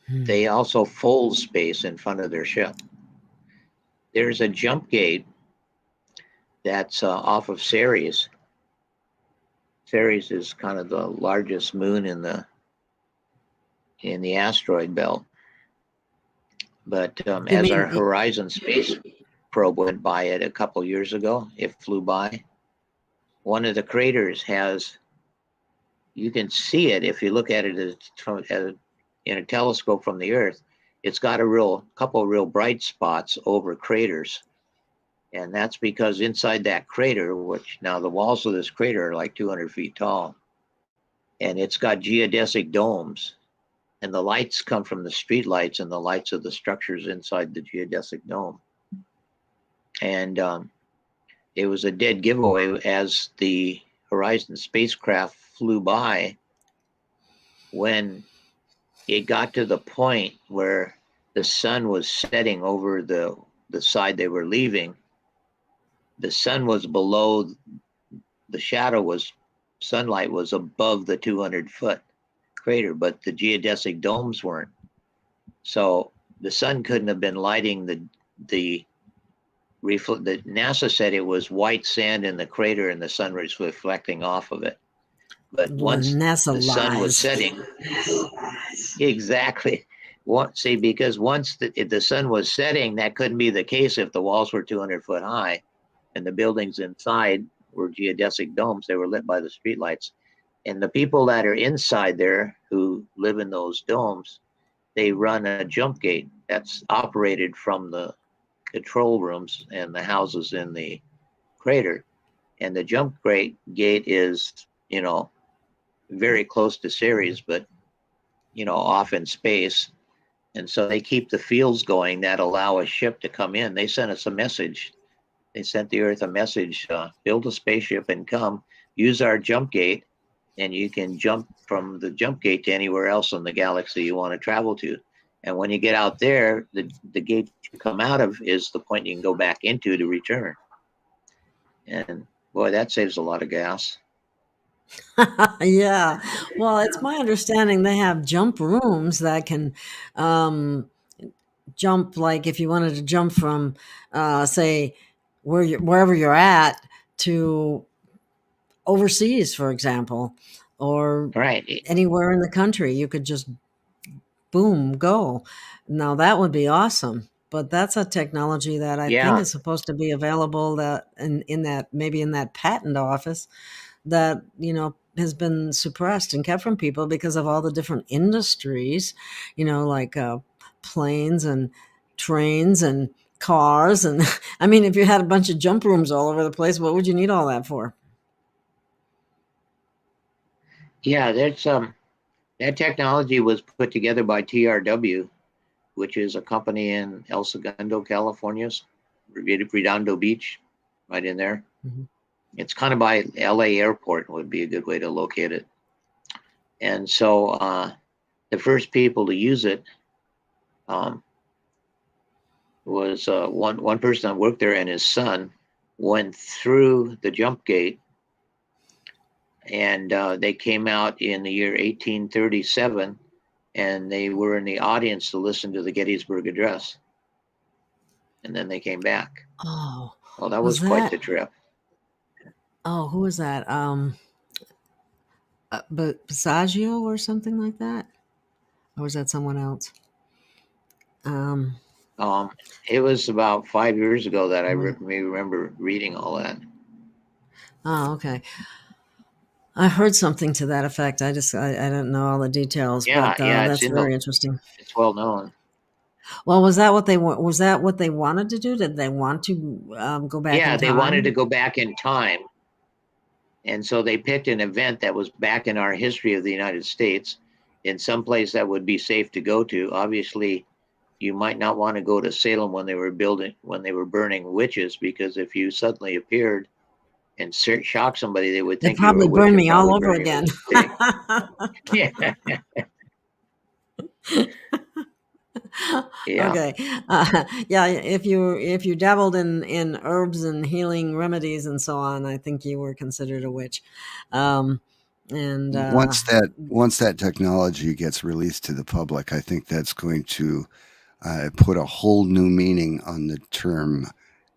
They also fold space in front of their ship. There's a jump gate that's off of Ceres. Ceres is kind of the largest moon in the asteroid belt. But
You
as our
mean
Horizon space probe went by it a couple years ago, it flew by. One of the craters has, you can see it if you look at it in a telescope from the Earth. It's got a couple of real bright spots over craters. And that's because inside that crater, which now the walls of this crater are like 200 feet tall, and it's got geodesic domes. And the lights come from the street lights and the lights of the structures inside the geodesic dome. And it was a dead giveaway as the Horizon spacecraft flew by. When it got to the point where the sun was setting over the side they were leaving, the sun was below, the shadow was, sunlight was above the 200-foot crater, but the geodesic domes weren't. So the sun couldn't have been lighting the NASA said it was white sand in the crater and the sun was reflecting off of it. But once
NASA
the sun was
lies.
setting, exactly. Because once the sun was setting, that couldn't be the case if the walls were 200 foot high and the buildings inside were geodesic domes. They were lit by the streetlights. And the people that are inside there who live in those domes, they run a jump gate that's operated from the control rooms and the houses in the crater. And the jump gate is, very close to Ceres, but, off in space. And so they keep the fields going that allow a ship to come in. They sent us a message. They sent the Earth a message, build a spaceship and come, use our jump gate, and you can jump from the jump gate to anywhere else in the galaxy you want to travel to. And when you get out there, the gate you come out of is the point you can go back into to return. And boy, that saves a lot of gas.
Yeah. Well, it's my understanding they have jump rooms that can jump, like if you wanted to jump from, say, wherever you're at to overseas, for example, or
Right.
anywhere in the country, you could just boom, go. Now that would be awesome. But that's a technology that I think
Yeah.
is supposed to be available that in that, maybe in that patent office, that has been suppressed and kept from people because of all the different industries, like planes and trains and cars. And I mean, if you had a bunch of jump rooms all over the place, what would you need all that for?
Yeah, that technology was put together by TRW, which is a company in El Segundo, California, Redondo Beach, right in there.
Mm-hmm.
It's kind of by LA Airport would be a good way to locate it. And so the first people to use it was one person that worked there, and his son went through the jump gate, and they came out in the year 1837, and they were in the audience to listen to the Gettysburg Address. And then they came back.
Oh,
well, that was quite the trip.
Oh, who was that? But Passaggio or something like that, or was that someone else?
It was about 5 years ago that I remember reading all that.
Oh, okay. I heard something to that effect. I don't know all the details,
Yeah,
but
yeah,
that's very interesting.
It's well known.
Well, was that what they wanted to do? Did they want to go back?
Yeah,
in
they
time?
wanted to go back in time, and so they picked an event that was back in our history of the United States, in some place that would be safe to go to. Obviously, you might not want to go to Salem when they were burning witches, because if you suddenly appeared and shock somebody, they would think
They'd probably
you were a witch.
burn me all over again.
Yeah. Yeah.
Okay. Yeah. If you dabbled in herbs and healing remedies and so on, I think you were considered a witch. And
once that technology gets released to the public, I think that's going to put a whole new meaning on the term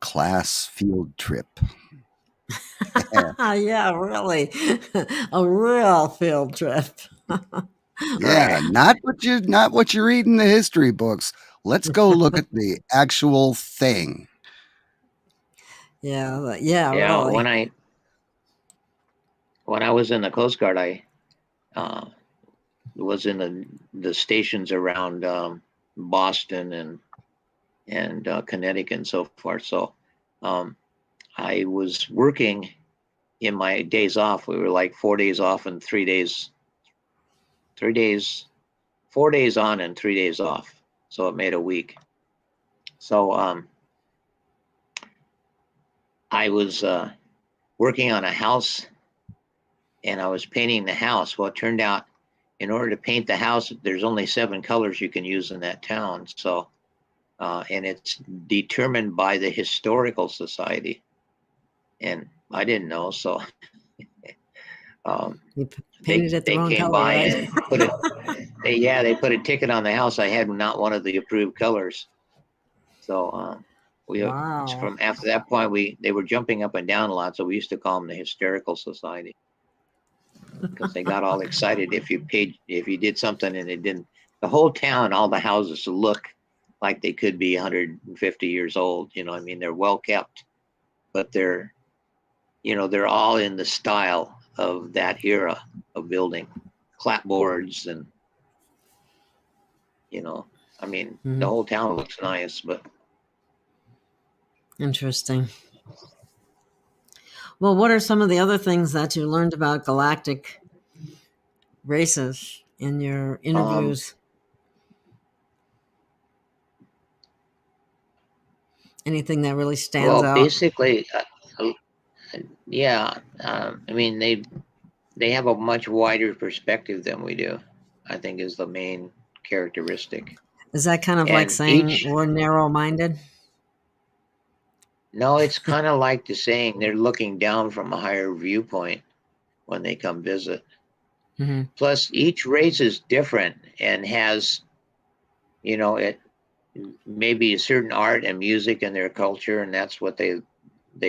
class field trip.
Yeah, really, a real field trip.
Yeah,
Right.
not what you read in the history books. Let's go look at the actual thing.
Yeah, really.
When I was in the Coast Guard, I was in the stations around Boston and Connecticut and so forth. So I was working in my days off. We were like 4 days off and 4 days on and 3 days off. So it made a week. So I was working on a house, and I was painting the house. Well, it turned out in order to paint the house, there's only 7 colors you can use in that town. So, and it's determined by the Historical Society. And I didn't know. So
You painted it the wrong
came
color,
by
right?
and they put a ticket on the house. I had not one of the approved colors. So
Wow.
from after that point, they were jumping up and down a lot, so we used to call them the Hysterical Society because they got all excited if you did something and it didn't. The whole town, all the houses look like they could be 150 years old. You know, I mean, they're well kept, but they're all in the style of that era of building, clapboards and I mean, the whole town looks nice, but
Interesting. Well, what are some of the other things that you learned about galactic races in your interviews? Anything that really stands out?
basically, yeah. I mean, they have a much wider perspective than we do, I think, is the main characteristic.
Is that kind of like
And
saying we're narrow-minded?
No, it's kind of like the saying they're looking down from a higher viewpoint when they come visit.
Mm-hmm.
Plus, each race is different and has, it maybe a certain art and music in their culture, and that's what they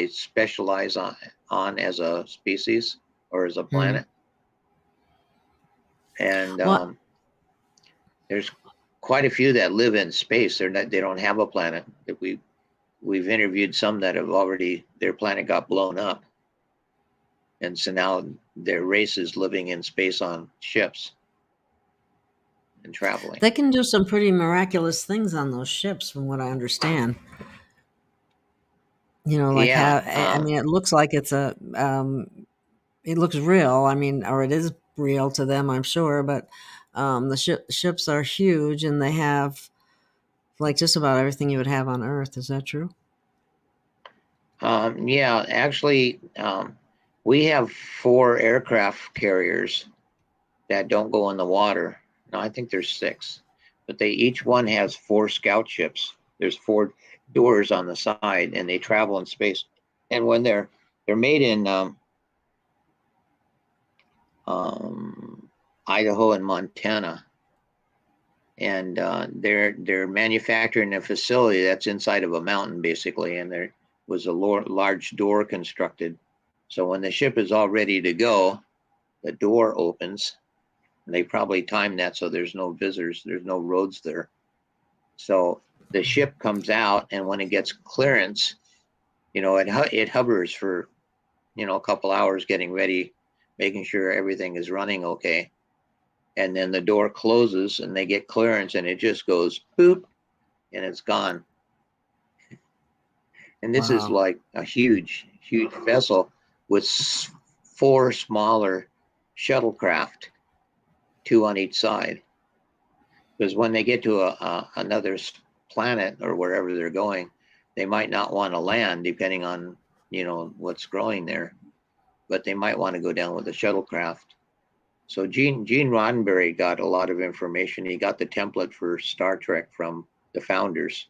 specialize on as a species or as a planet. And there's quite a few that live in space. They don't have a planet. We've interviewed some that have already, their planet got blown up. And so now their race is living in space on ships and traveling.
They can do some pretty miraculous things on those ships, from what I understand. Like I mean, it looks like it's it looks real. I mean, or it is real to them, I'm sure. But the ships are huge, and they have like just about everything you would have on Earth. Is that true?
Yeah, actually, we have 4 aircraft carriers that don't go in the water. No, I think there's 6, but each one has 4 scout ships. There's 4 doors on the side, and they travel in space. And when they're made in Idaho and Montana, and they're manufacturing a facility that's inside of a mountain, basically, and there was a large door constructed. So when the ship is all ready to go, the door opens, and they probably timed that so there's no visitors, there's no roads there. So the ship comes out, and when it gets clearance, it hovers for a couple hours getting ready, making sure everything is running okay. And then the door closes and they get clearance, and it just goes boop, and it's gone. And this is like a huge vessel with 4 smaller shuttlecraft, 2 on each side. Because when they get to another planet or wherever they're going, they might not want to land, depending on what's growing there, but they might want to go down with a shuttlecraft. So Gene Roddenberry got a lot of information. He got the template for Star Trek from the Founders,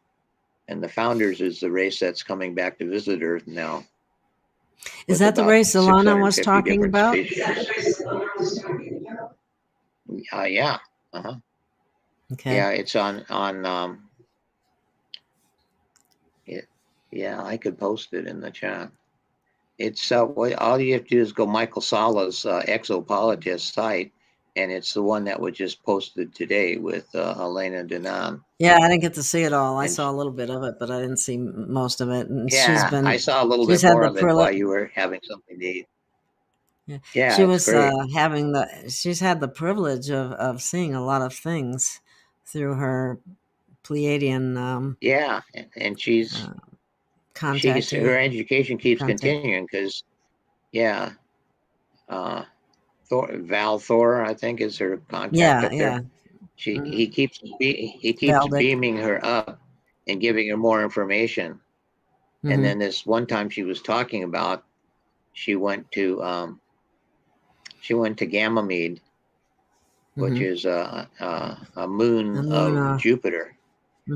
and the Founders is the race that's coming back to visit Earth now.
Is that the race Alana was talking about?
Yeah. Uh-huh.
Okay.
Yeah, it's on yeah, I could post it in the chat. It's all you have to do is go Michael Sala's Exopolitist site, and it's the one that was just posted today with Elena Denan.
Yeah, I didn't get to see it all. I saw a little bit of it, but I didn't see most of it. And
yeah, I saw a little bit more of it while you were having something to eat. Yeah,
she was
great.
She's had the privilege of seeing a lot of things through her Pleiadian.
Yeah, and her education keeps continuing because, yeah, Val Thor, I think, is her contact up there. He keeps beaming her up and giving her more information. And then this one time she was talking about, she went to Ganymede, which is a moon of Jupiter,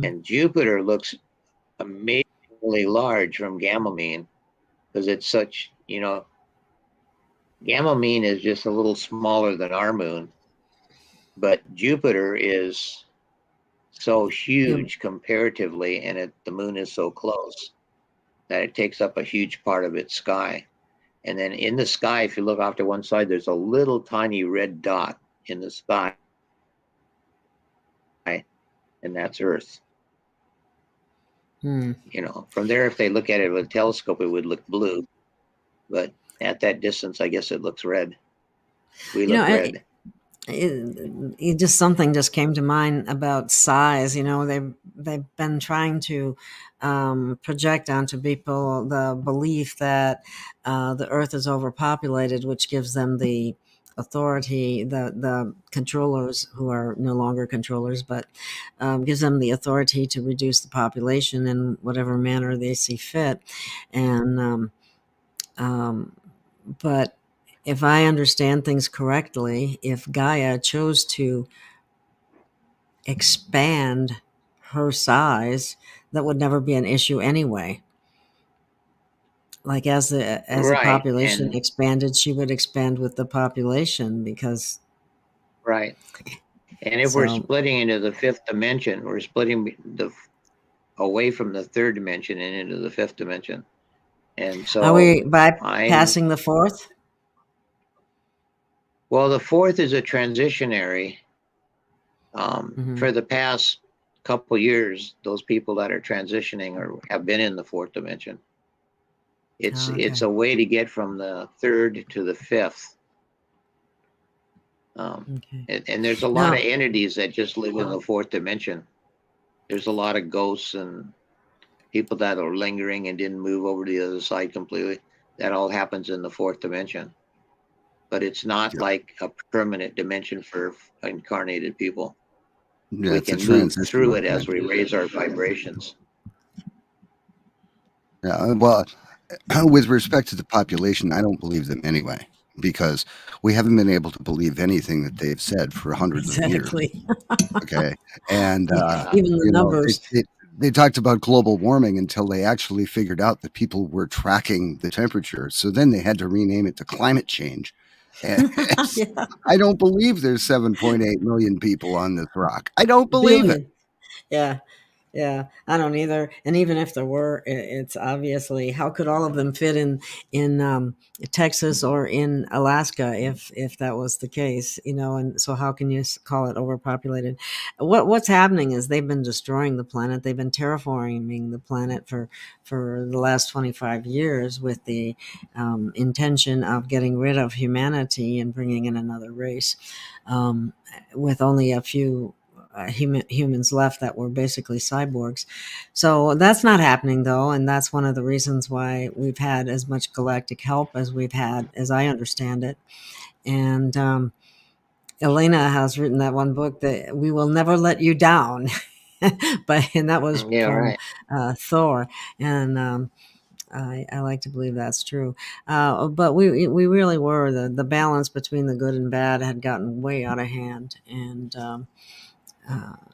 and Jupiter looks amazingly large from Ganymede because it's such, Ganymede is just a little smaller than our moon, but Jupiter is so huge comparatively, and the moon is so close that it takes up a huge part of its sky. And then in the sky, if you look off to one side, there's a little tiny red dot in the sky, and that's Earth.
Hmm.
You know, from there, if they look at it with a telescope, it would look blue, but at that distance, I guess it looks red. We
You know,
look red.
it just something just came to mind about size. You know, they've been trying to project onto people the belief that the Earth is overpopulated, which gives them the authority, the controllers who are no longer controllers, but gives them the authority to reduce the population in whatever manner they see fit, and but if I understand things correctly, if Gaia chose to expand her size, that would never be an issue anyway. Like as the
Right,
population
and
expanded, she would expand with the population because
right. And if we're
so.
splitting into the fifth dimension, we're splitting away from the third dimension and into the fifth dimension. And
Are
so
we bypassing the fourth?
well, the fourth is a transitionary. For the past couple years, those people that are transitioning or have been in the fourth dimension. It's a way to get from the third to the fifth. And there's a lot of entities that just live in the fourth dimension. There's a lot of ghosts and people that are lingering and didn't move over to the other side completely. That all happens in the fourth dimension. But it's not like a permanent dimension for incarnated people.
Yeah,
we
it's a
can move
transitional
through it as
dimension.
we raise our vibrations.
Yeah, well, with respect to the population, I don't believe them anyway, because we haven't been able to believe anything that they've said for hundreds of years.
Exactly.
Okay. And,
Even the
you know,
numbers.
they talked about global warming until they actually figured out that people were tracking the temperature. So then they had to rename it to climate change. And
Yeah.
I don't believe there's 7.8 million people on this rock. I don't believe it.
Yeah. Yeah, I don't either. And even if there were, it's obviously how could all of them fit in Texas or in Alaska if that was the case, you know? And so how can you call it overpopulated? What's happening is they've been destroying the planet. They've been terraforming the planet for the last 25 years with the intention of getting rid of humanity and bringing in another race, with only a few humans left that were basically cyborgs. So that's not happening though, and that's one of the reasons why we've had as much galactic help as we've had, as I understand it. And Elena has written that one book that we will never let you down, and that was from Thor, and I like to believe that's true. But we really were the balance between the good and bad had gotten way out of hand, and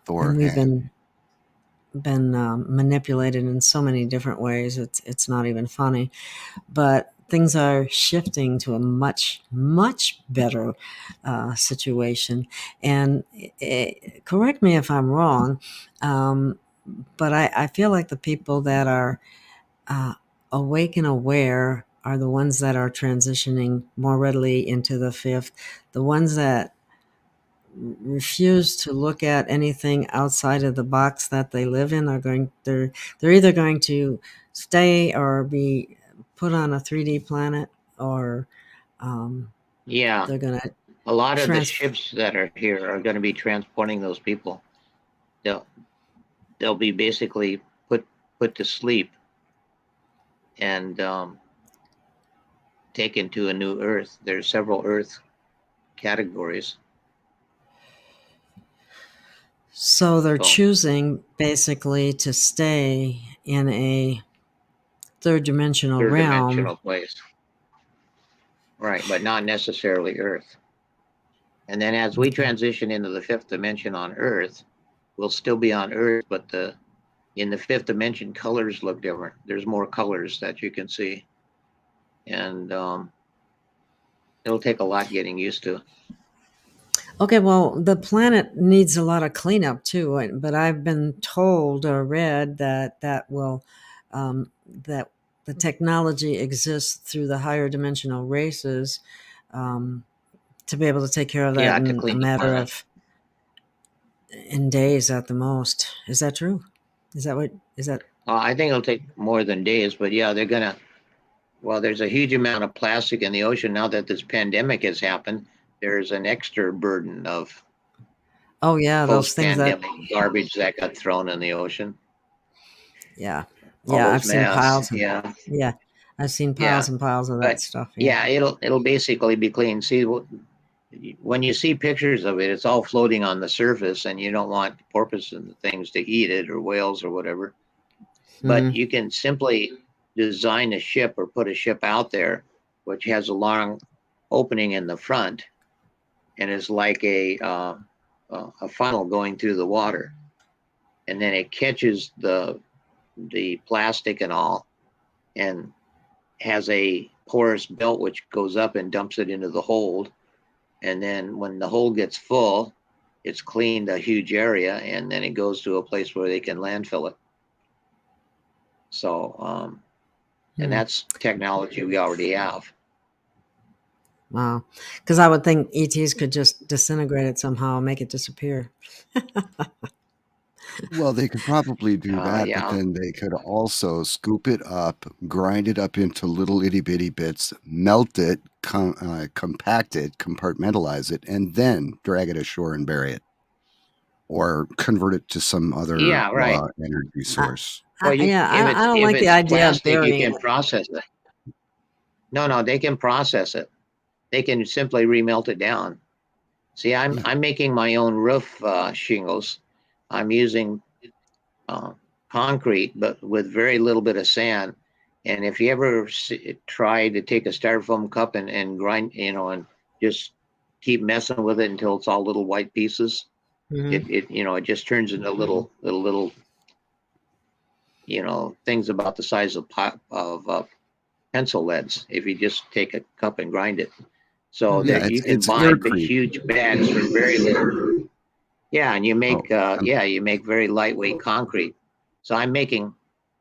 we've been manipulated in so many different ways. It's not even funny, but things are shifting to a much better situation. And correct me if I'm wrong, but I feel like the people that are awake and aware are the ones that are transitioning more readily into the fifth. The ones that refuse to look at anything outside of the box that they live in they're either going to stay or be put on a 3D planet, or they're going to
a lot of the ships that are here are going to be transporting those people. They'll be basically put to sleep and taken to a new Earth. There's several Earth categories.
So they're choosing basically to stay in a third dimensional realm.
Place. Right, but not necessarily Earth. And then as we transition into the fifth dimension on Earth, we'll still be on Earth, but in the fifth dimension, colors look different. There's more colors that you can see. And it'll take a lot getting used to.
Okay, well, the planet needs a lot of cleanup too, but I've been told or read that the technology exists through the higher dimensional races to be able to take care of that
Yeah, to
in a
clean the
matter
planet.
of in days at the most. Is that true? Is that?
I think it'll take more than days, but yeah, they're gonna. Well, there's a huge amount of plastic in the ocean now that this pandemic has happened. There's an extra burden of
Oh yeah, those things that.
post-pandemic garbage that got thrown in the ocean.
Yeah,
All
yeah. I've
those
seen
masks.
piles.
Yeah,
Yeah, I've seen
yeah.
piles and piles of that
But
stuff. Yeah.
yeah, it'll basically be clean. See, when you see pictures of it, it's all floating on the surface, and you don't want porpoise and things to eat it or whales or whatever. But
Mm-hmm.
you can simply design a ship or put a ship out there, which has a long opening in the front and is like a funnel going through the water, and then it catches the plastic and all, and has a porous belt which goes up and dumps it into the hold. And then when the hold gets full, it's cleaned a huge area, and then it goes to a place where they can landfill it. So, and that's technology we already have.
Wow. Because I would think ETs could just disintegrate it somehow, make it disappear.
Well, they could probably do that, but
Yeah,
then they could also scoop it up, grind it up into little itty bitty bits, melt it, compact it, compartmentalize it, and then drag it ashore and bury it, or convert it to some other
yeah, right.
energy source.
Well,
Yeah, I don't
if
like the
it's
idea of
plastic, you
burying
can
it.
process it. No, they can process it. They can simply remelt it down. See,
Yeah.
I'm making my own roof shingles. I'm using uh, concrete, but with very little bit of sand. And if you ever try to take a styrofoam cup and grind, and just keep messing with it until it's all little white pieces,
Mm-hmm.
it just turns into little things about the size of pencil leads if you just take a cup and grind it. So
Mm-hmm.
there
Yeah,
you can
it's
buy
aircrete.
huge bags for very little. Yeah, and you
Oh,
make you make very lightweight concrete. So I'm making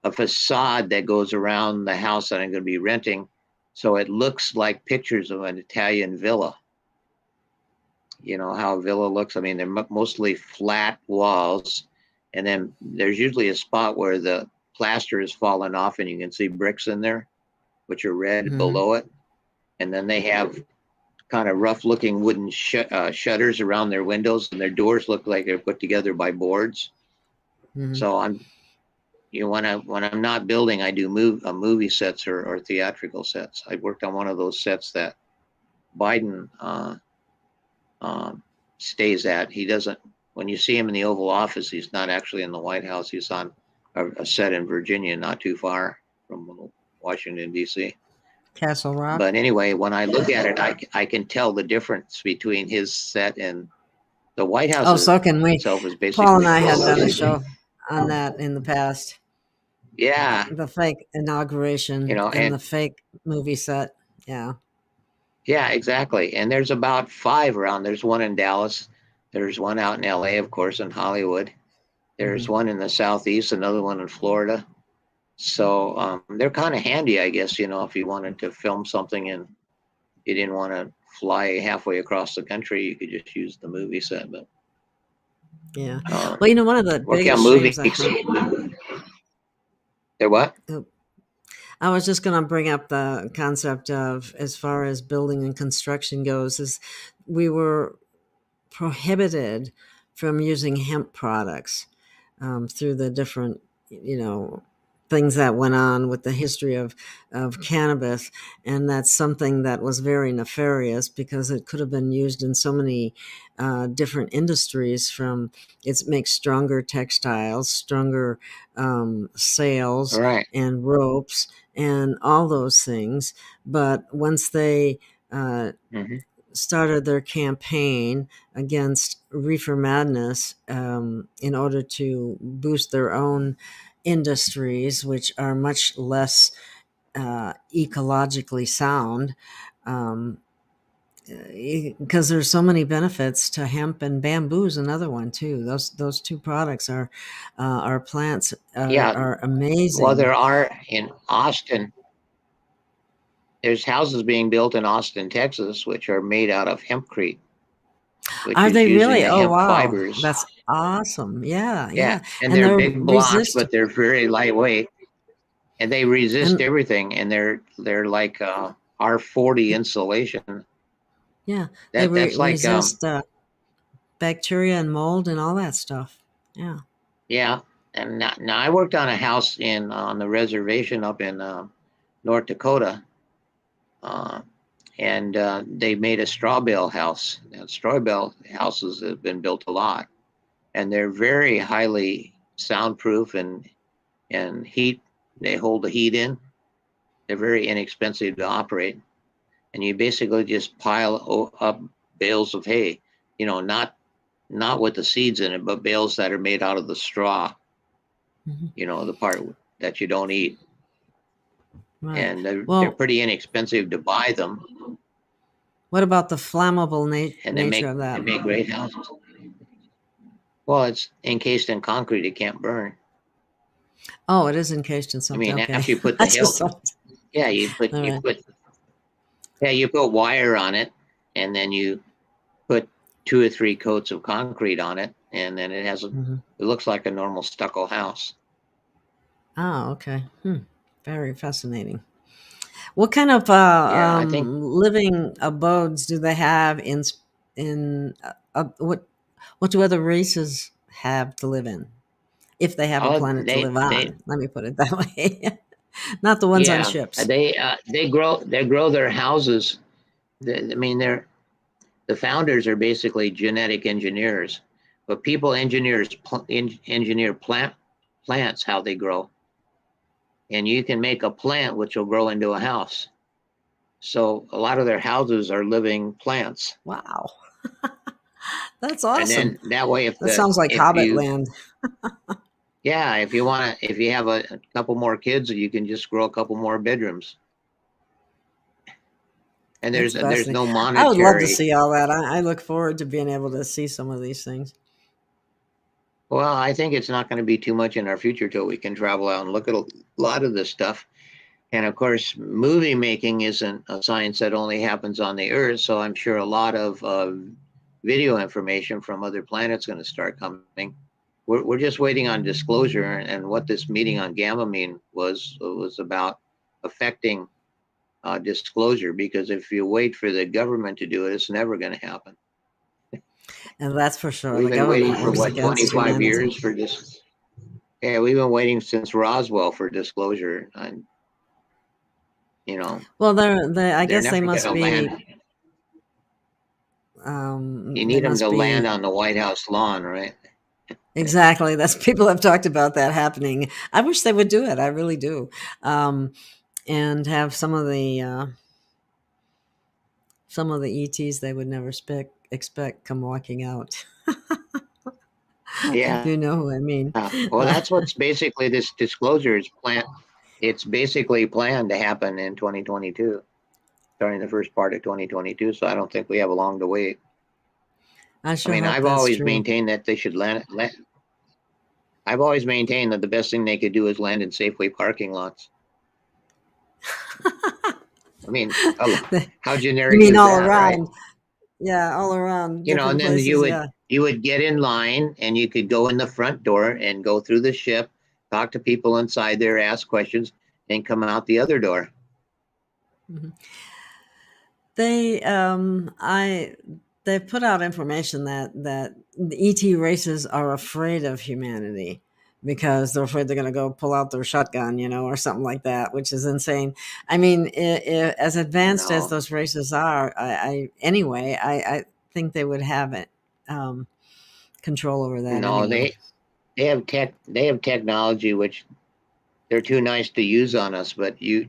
a facade that goes around the house that I'm going to be renting, so it looks like pictures of an Italian villa. You know how a villa looks. I mean, they're mostly flat walls, and then there's usually a spot where the plaster has fallen off, and you can see bricks in there, which are red
Mm-hmm.
below it. And then they have kind of rough-looking wooden shutters around their windows, and their doors look like they're put together by boards.
Mm-hmm.
So when I'm not building, I do movie sets or theatrical sets. I worked on one of those sets that Biden stays at. He doesn't. When you see him in the Oval Office, he's not actually in the White House. He's on a set in Virginia, not too far from Washington D.C.
Castle Rock.
But anyway, when I look at it, I can tell the difference between his set and the White House
Oh, so can we.
itself is
Paul
basically
and I had done a
closed.
show on that in the past.
Yeah,
The fake inauguration in
and
the fake movie set. Yeah.
yeah, exactly. And there's about five around. There's one in Dallas. There's one out in LA, of course, in Hollywood. There's
Mm-hmm.
one in the Southeast, another one in Florida. So they're kind of handy, I guess, if you wanted to film something and you didn't want to fly halfway across the country, you could just use the movie set. But
Yeah. Well, one of the
working on
biggest shames,
movies,
I think.
they're what?
I was just going to bring up the concept of, as far as building and construction goes, is we were prohibited from using hemp products through the different, things that went on with the history of cannabis. And that's something that was very nefarious because it could have been used in so many different industries. It makes stronger textiles, stronger sails
All right.
and ropes and all those things. But once they
Mm-hmm.
started their campaign against reefer madness in order to boost their own industries, which are much less ecologically sound. Um, because there's so many benefits to hemp, and bamboo is another one too. Those two products are plants
Yeah.
are
Well,
amazing.
there are in Austin. There's houses being built in Austin, Texas, which are made out of hempcrete, which
Are
is
they
using
really?
the
Oh
hemp
wow,
fibers.
that's awesome. Yeah,
Yeah,
yeah,
and
and
they're
they're
big blocks,
resist
but they're very lightweight, and they resist
and
everything. And they're like R40 insulation.
yeah, they
That's like
resist bacteria and mold and all that stuff. Yeah.
yeah. And now I worked on a house on the reservation up in North Dakota, uh, and they made a straw bale house. Now, straw bale houses have been built a lot, and they're very highly soundproof and heat. They hold the heat in. They're very inexpensive to operate, and you basically just pile up bales of hay. Not with the seeds in it, but bales that are made out of the straw. The part that you don't eat,
Right.
and they're
Well,
pretty inexpensive to buy them,
what about the flammable
and
nature of
they
that?
make great houses. Well, it's encased in concrete; it can't burn.
Oh, it is encased in
I
something.
mean,
Okay.
after you put
I
the
just
hilt,
thought,
yeah,
all right.
you put wire on it, and then you put 2 or 3 coats of concrete on it, and then it looks like a normal stucco house.
Oh, okay. Very fascinating. What kind of
Yeah, I think
living abodes do they have in what do other races have to live in if they have a planet to live
they
on? Let me put it that way. Not the ones on
yeah,
ships.
they grow their houses. I mean, the founders are basically genetic engineers, but people engineer plants how they grow, and you can make a plant which will grow into a house. So a lot of their houses are living plants,
Wow, that's
and
awesome.
then that way,
That sounds like
if
Hobbit
you
land.
yeah, if you have a couple more kids, you can just grow a couple more bedrooms. And
That's
there's
fascinating.
no
I would love to
monetary.
see all that. I look forward to being able to see some of these things.
Well, I think it's not going to be too much in our future till we can travel out and look at a lot of this stuff. And of course, movie making isn't a science that only happens on the Earth. So I'm sure a lot of video information from other planets going to start coming. We're just waiting on disclosure, and what this meeting on Gamma mean was about affecting disclosure. Because if you wait for the government to do it, it's never going to happen.
And that's for sure.
We've
The
been waiting
government
for
works
what
against
25
humanity.
years for this. Yeah, we've been waiting since Roswell for disclosure, and you know
Well, I
they're
guess
never going to land. You
they
need them
must
to land
be
on the White House lawn, right?
exactly. That's people have talked about that happening. I wish they would do it. I really do. And have some of the ETs they would never expect come walking out. If
Yeah.
you know who I mean.
Well, that's what's basically this disclosure is planned. It's basically planned to happen in 2022, during the first part of 2022. So I don't think we have long to wait.
I
I
sure
mean,
hope
I've
that's
always
true.
maintained that they should land. I've always maintained that the best thing they could do is land in Safeway parking lots. I mean, how
You
generic
mean
is
all
that, right?
around? Yeah, all around
And
different
then
places. Yeah.
you would get in line, and you could go in the front door and go through the ship, talk to people inside there, ask questions, and come out the other door.
Mhm. I they've put out information that the ET races are afraid of humanity because they're afraid they're going to go pull out their shotgun, or something like that, which is insane. I mean, as advanced as
No,
those races are, I think they would have it control over that
no,
anyway.
they have technology which they're too nice to use on us. But the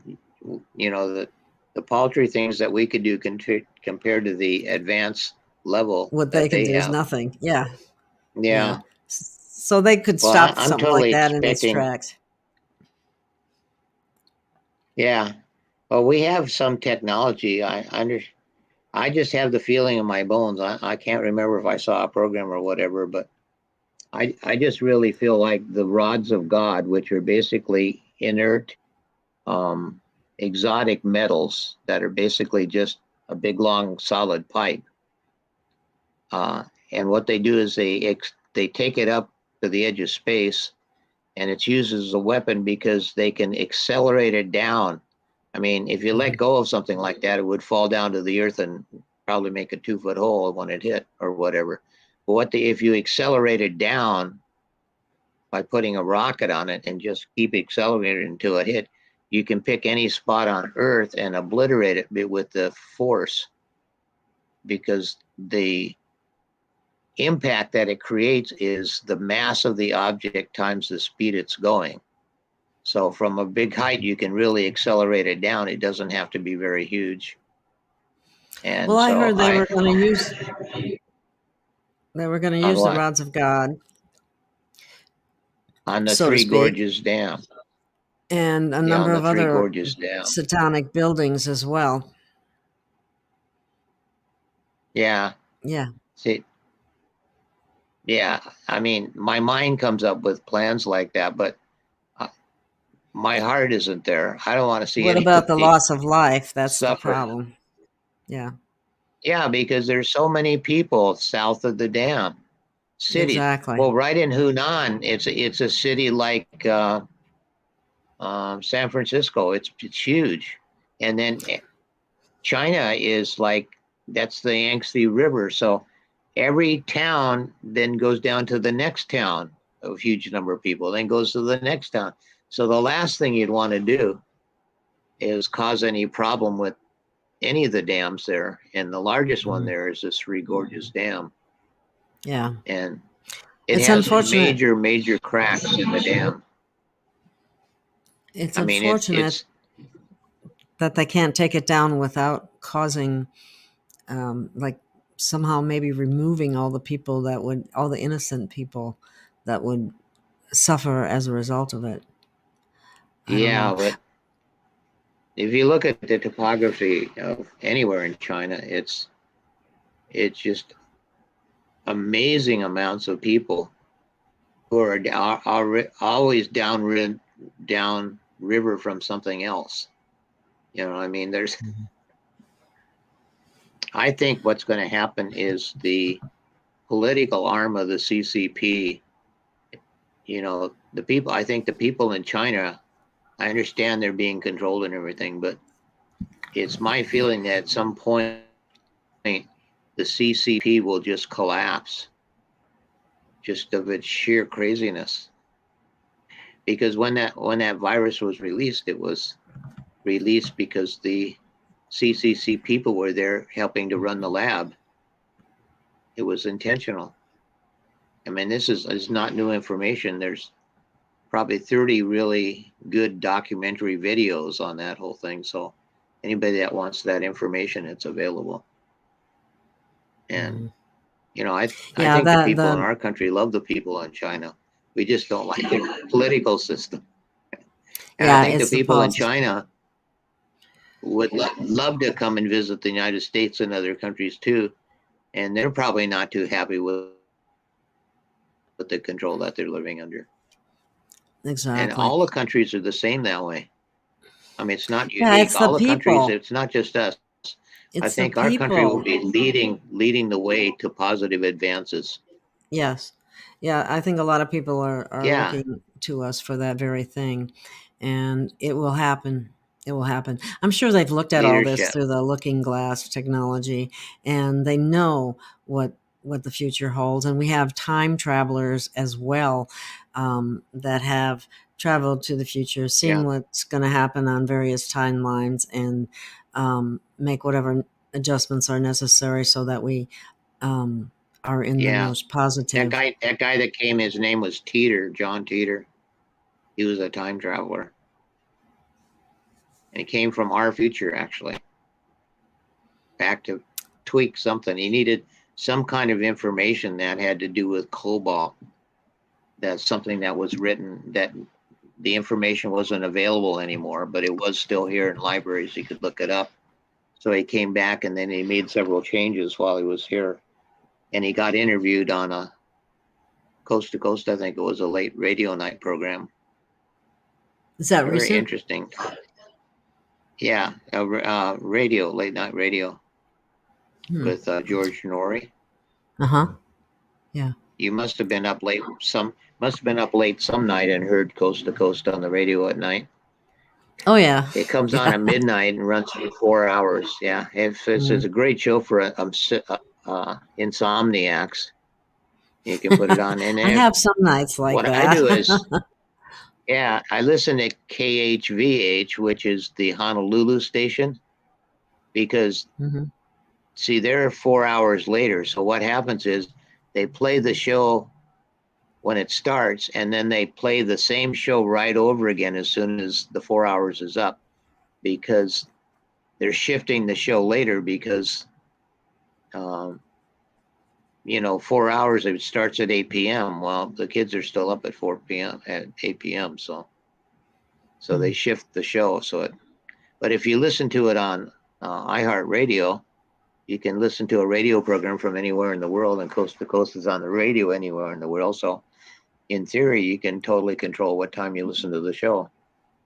paltry things that we could do compared to the advanced level
What they
that
could
they
do is
have.
nothing. Yeah, yeah.
Yeah.
So they could
Well,
stop
I'm
something like
totally
that in its
expecting.
tracks.
Yeah. Well, we have some technology. I just have the feeling in my bones. I can't remember if I saw a program or whatever, but I just really feel like the rods of God, which are basically inert, um, exotic metals that are basically just a big long solid pipe. And what they do is they take it up to the edge of space, and it's used as a weapon because they can accelerate it down. I mean, if you let go of something like that, it would fall down to the earth and probably make a 2-foot hole when it hit or whatever. But if you accelerate it down by putting a rocket on it and just keep accelerating until it hit, you can pick any spot on Earth and obliterate it with the force, because the impact that it creates is the mass of the object times the speed it's going. So from a big height, you can really accelerate it down. It doesn't have to be very huge. And
Well, I
so
heard they were going to use the
what?
rods of God,
On the
so to
Three
speak,
Gorges Dam.
and a
Yeah,
number
on the
of
Three
other
Gorges Dam.
satanic buildings as well.
Yeah.
Yeah.
See, yeah, I mean, my mind comes up with plans like that, but my heart isn't there. I don't want to see
What about the
anybody
loss of life? That's the
suffer.
problem. Yeah.
Yeah, because there's so many people south of the dam. Cities.
Exactly.
Well, right in Hunan, it's a city like San Francisco. It's huge, and then China is like, that's the Yangtze River. So every town then goes down to the next town, a huge number of people, then goes to the next town. So the last thing you'd want to do is cause any problem with any of the dams there. And the largest one there is the Three Gorges Dam.
Yeah.
And it
It's
has
unfortunate.
major cracks in the dam.
It's
I mean,
unfortunate that they can't take it down without causing, like somehow maybe removing all the innocent people that would suffer as a result of it. I don't
yeah,
know.
but if you look at the topography of anywhere in China, it's just amazing amounts of people who are always down river from something else. You know, I mean, I think what's going to happen is the political arm of the CCP, you know, I think the people in China, I understand they're being controlled and everything, but it's my feeling that at some point the CCP will just collapse, just of its sheer craziness. Because when that virus was released, it was released because the CCC people were there helping to run the lab. It was intentional. I mean, this is not new information. There's probably 30 really good documentary videos on that whole thing. So anybody that wants that information, it's available. And you know, I think the people in our country love the people in China. We just don't like their political system. And I think the people in China would love to come and visit the United States and other countries too. And they're probably not too happy with the control that they're living under.
Exactly.
And all the countries are the same that way. I mean, it's not unique.
Yeah, it's
all
the
countries,
people.
it's not just us.
It's
I think
the
our country will
people.
be leading the way to positive advances.
Yes. Yeah, I think a lot of people are
Yeah.
looking to us for that very thing, and it will happen. It will happen. I'm sure they've looked at all this
Leadership.
through the looking glass technology, and they know what the future holds. And we have time travelers as well, that have traveled to the future, seen
Yeah.
what's going to happen on various timelines, and make whatever adjustments are necessary so that we are in the most positive.
That guy that came, his name was Teeter, John Teeter. He was a time traveler. And he came from our future, actually. Back to tweak something. He needed some kind of information that had to do with cobalt. That's something that was written, that the information wasn't available anymore, but it was still here in libraries. You could look it up. So he came back, and then he made several changes while he was here. And he got interviewed on a Coast to Coast, I think it was a late radio night program.
Is that
Very
recent?
interesting. Yeah, radio, late night radio with George Norrie.
Yeah.
You must have been up late some night and heard Coast to Coast on the radio at night.
Oh yeah.
It comes on at midnight and runs for 4 hours. Yeah, it's a great show for insomniacs. You can put it on. And
I have some nights like
what
that.
I do is, yeah, I listen to KHVH, which is the Honolulu station, because see, they're 4 hours later. So what happens is they play the show when it starts, and then they play the same show right over again as soon as the 4 hours is up, because they're shifting the show later because, 4 hours, it starts at 8 p.m. Well, the kids are still up at 8 p.m. So they shift the show. But if you listen to it on iHeartRadio, you can listen to a radio program from anywhere in the world, and Coast to Coast is on the radio anywhere in the world. So in theory, you can totally control what time you listen to the show,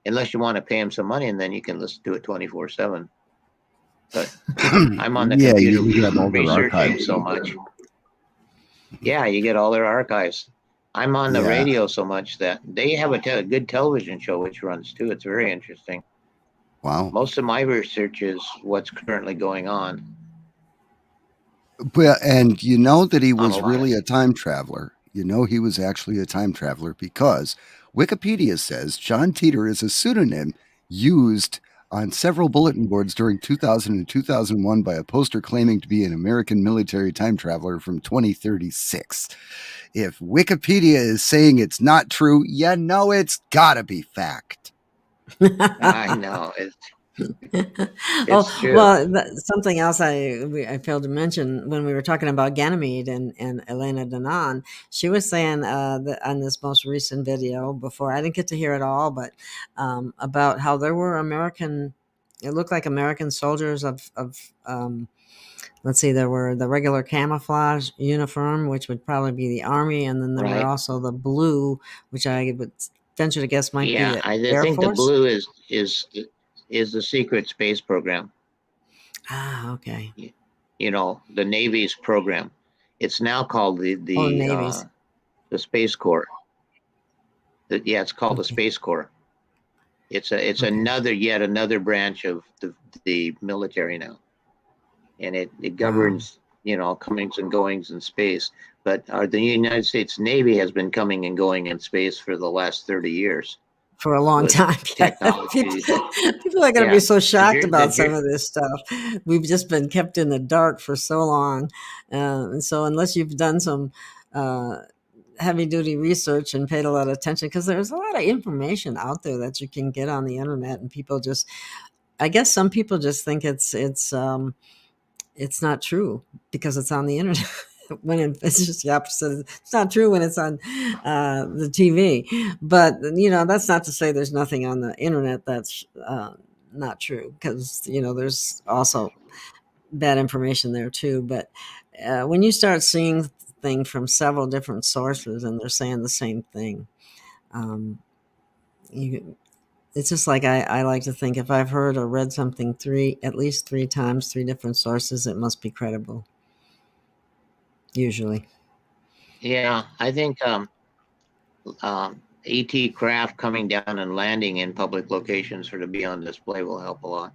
unless you want to pay them some money, and then you can listen to it 24/7. But I'm on the computer researching so much. Yeah, you get all their archives. I'm on the radio so much that they have a good television show which runs too. It's very interesting.
Wow.
Most of my research is what's currently going on.
Well, and you know that he was really a time traveler. You know he was actually a time traveler because Wikipedia says John Teeter is a pseudonym used on several bulletin boards during 2000 and 2001 by a poster claiming to be an American military time traveler from 2036. If Wikipedia is saying it's not true, you know it's gotta be fact.
I know. It's true.
Well, something else I failed to mention when we were talking about Ganymede and Elena Danaan, she was saying that on this most recent video before, I didn't get to hear it all, but about how there were it looked like American soldiers of let's see, there were the regular camouflage uniform, which would probably be the Army, and then there were also the blue, which I would venture to guess might be the Air
think
Force.
The blue is the secret space program.
Okay.
The Navy's program. It's now called the Space Corps. It's called the Space Corps. It's yet another branch of the military now, and it governs comings and goings in space. But the United States Navy has been coming and going in space for the last 30 years.
For a long time. People are going to be so shocked about some of this stuff. We've just been kept in the dark for so long. And so unless you've done some heavy duty research and paid a lot of attention, because there's a lot of information out there that you can get on the internet, and people I guess some people just think it's not true because it's on the internet. When it's just the opposite. It's not true when it's on the TV. But, that's not to say there's nothing on the internet that's not true, because, there's also bad information there too. But when you start seeing things from several different sources and they're saying the same thing, it's just like I like to think if I've heard or read something at least three times, three different sources, it must be credible. Usually.
Yeah, I think ET craft coming down and landing in public locations for to be on display will help a lot.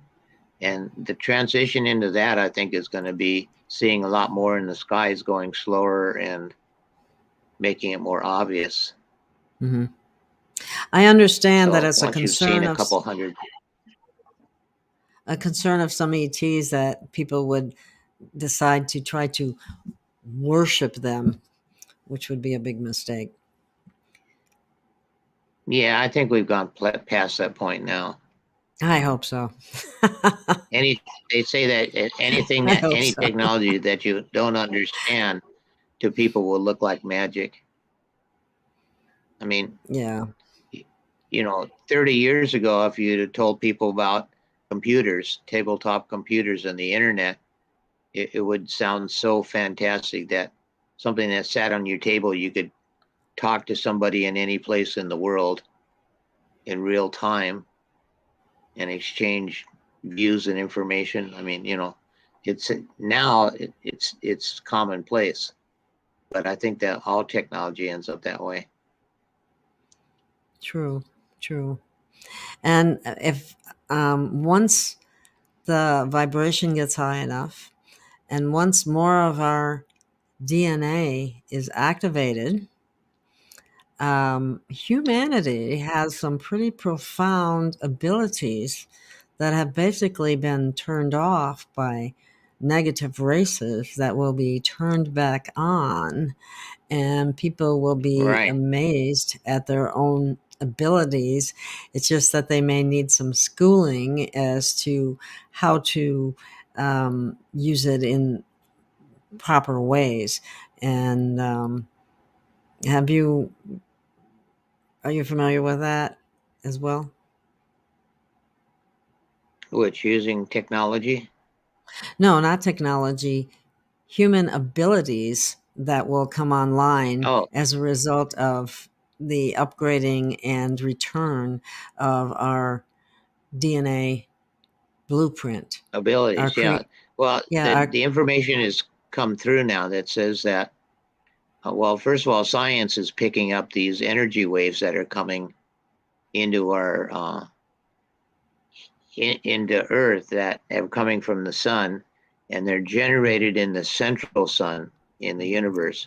And the transition into that, I think, is going to be seeing a lot more in the skies, going slower and making it more obvious.
Mm-hmm. I understand that it's a concern
you've seen a couple hundred.
A concern of some ETs that people would decide to try to worship them, which would be a big mistake.
Yeah, I think we've gone past that point now.
I hope so.
They say that any technology that you don't understand to people will look like magic. I mean, 30 years ago, if you'd have told people about computers, tabletop computers, and the internet, it would sound so fantastic that something that sat on your table, you could talk to somebody in any place in the world in real time and exchange views and information. I mean, it's now it's commonplace, but I think that all technology ends up that way.
True, true. And if once the vibration gets high enough, and once more of our DNA is activated, humanity has some pretty profound abilities that have basically been turned off by negative races that will be turned back on, and people will be
Right.
amazed at their own abilities. It's just that they may need some schooling as to how to use it in proper ways. And are you familiar with that as well?
Which, using technology?
No, not technology, human abilities that will come online
Oh,
as a result of the upgrading and return of our DNA blueprint. Our
abilities, yeah. Well,
yeah,
the information has come through now that says that, well, first of all, science is picking up these energy waves that are coming into our into Earth, that are coming from the sun, and they're generated in the central sun in the universe,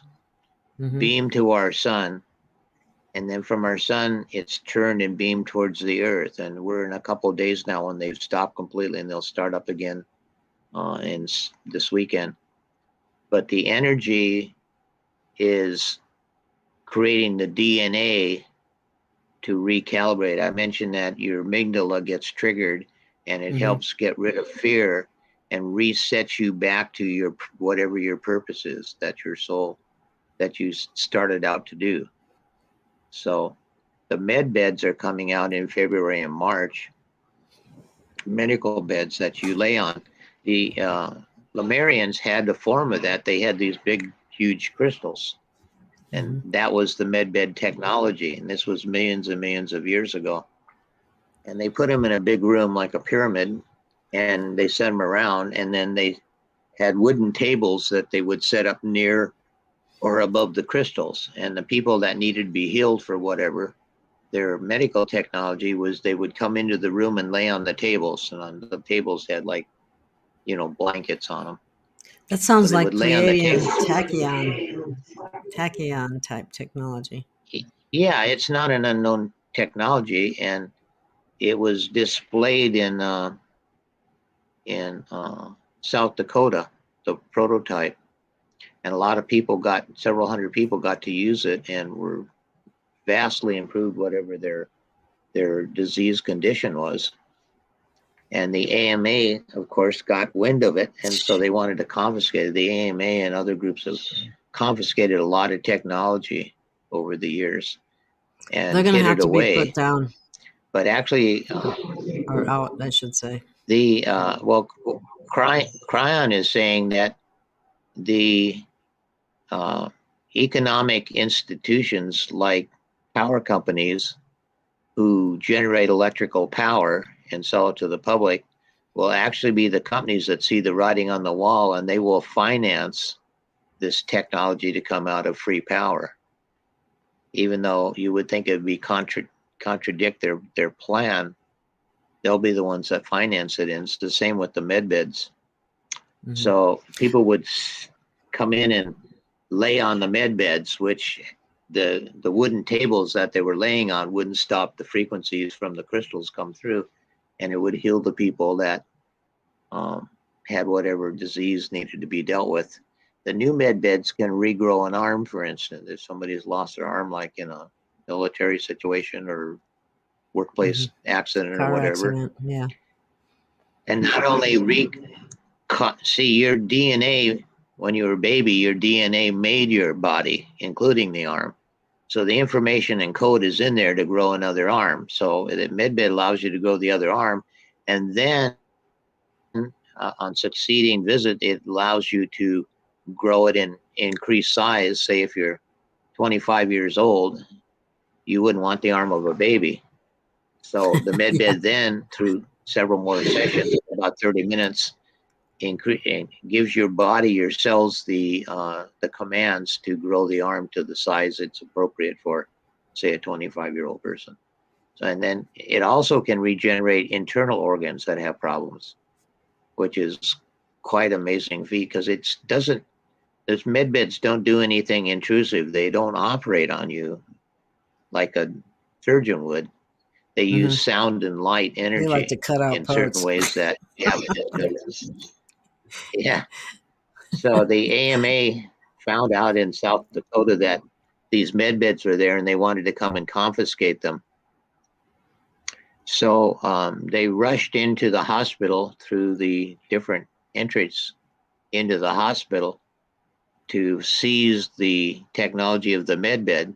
beamed to our sun, and then from our sun it's turned and beamed towards the Earth. And we're in a couple of days now when they've stopped completely, and they'll start up again in this weekend. But the energy is creating the DNA to recalibrate. I mentioned that your amygdala gets triggered, and it helps get rid of fear and resets you back to your whatever your purpose is, that your soul, that you started out to do. So the med beds are coming out in February and March, medical beds that you lay on. The Lemurians had the form of that. They had these big, huge crystals, and that was the med bed technology. And this was millions and millions of years ago. And they put them in a big room like a pyramid, and they sent them around, and then they had wooden tables that they would set up near or above the crystals. And the people that needed to be healed for whatever, their medical technology was, they would come into the room and lay on the tables, and on the tables had, like, blankets on them.
that sounds
So they
like
would lay on the
creating
table.
tachyon type technology.
Yeah, it's not an unknown technology, and it was displayed in South Dakota, the prototype, and a lot of people several hundred people got to use it and were vastly improved whatever their disease condition was. And the AMA, of course, got wind of it, and so they wanted to confiscate it. The AMA and other groups have confiscated a lot of technology over the years and
They're going to
hid
have
it
to be
away.
put down
But actually,
or out, I should say.
Cryon is saying that the economic institutions like power companies who generate electrical power and sell it to the public will actually be the companies that see the writing on the wall, and they will finance this technology to come out of free power, even though you would think it would be contradict their plan. They'll be the ones that finance it, and it's the same with the med beds. So people would come in and lay on the med beds, which the wooden tables that they were laying on wouldn't stop the frequencies from the crystals come through, and it would heal the people that had whatever disease needed to be dealt with. The new med beds can regrow an arm, for instance, if somebody's lost their arm, like in a military situation or workplace accident or whatever.
Accident, yeah.
And not only see your DNA, when you were a baby, your DNA made your body, including the arm. So the information and code is in there to grow another arm. So the medbed allows you to grow the other arm, And then on succeeding visit, it allows you to grow it in increased size. Say if you're 25 years old, you wouldn't want the arm of a baby. So the med
Yeah.
bed then, through several more sessions, about 30 minutes, gives your body, your cells, the commands to grow the arm to the size it's appropriate for, say, a 25-year-old person. So, and then it also can regenerate internal organs that have problems, which is quite amazing feat because it doesn't. Those med beds don't do anything intrusive. They don't operate on you like a surgeon would. They use sound and light
They like to
energy
cut out
in certain
parts.
ways that you haven't noticed. Yeah. So the AMA found out in South Dakota that these med beds were there and they wanted to come and confiscate them. So they rushed into the hospital through the different entries into the hospital to seize the technology of the med bed.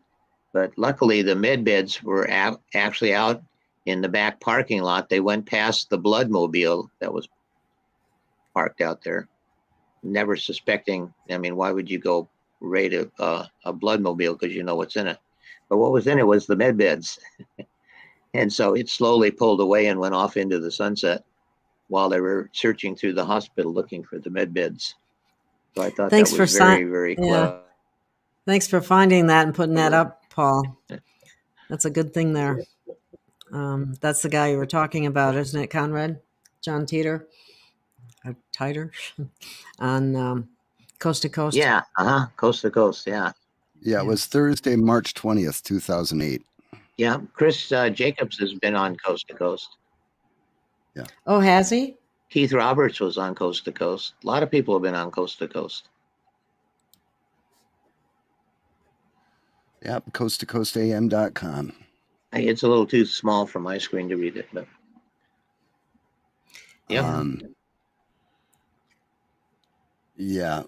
But luckily, the med beds were actually out in the back parking lot. They went past the blood mobile that was parked out there, never suspecting. I mean, why would you go raid a blood mobile because you know what's in it? But what was in it was the med beds. And so it slowly pulled away and went off into the sunset while they were searching through the hospital looking for the med beds. So I thought
Thanks
that
for
was very, very
yeah.
clever.
Thanks for finding that and putting that up, Paul. That's a good thing there. That's the guy you were talking about, isn't it, Conrad? John Teeter? Or Titer? On Coast to Coast?
Yeah, coast to coast, yeah.
Yeah, it was Thursday, March 20th, 2008.
Yeah, Chris Jacobs has been on Coast to Coast.
Yeah.
Oh, has he?
Keith Roberts was on Coast to Coast. A lot of people have been on Coast to Coast.
Yep, coasttocoastam.com.
It's a little too small for my screen to read it, but yeah.
Yeah,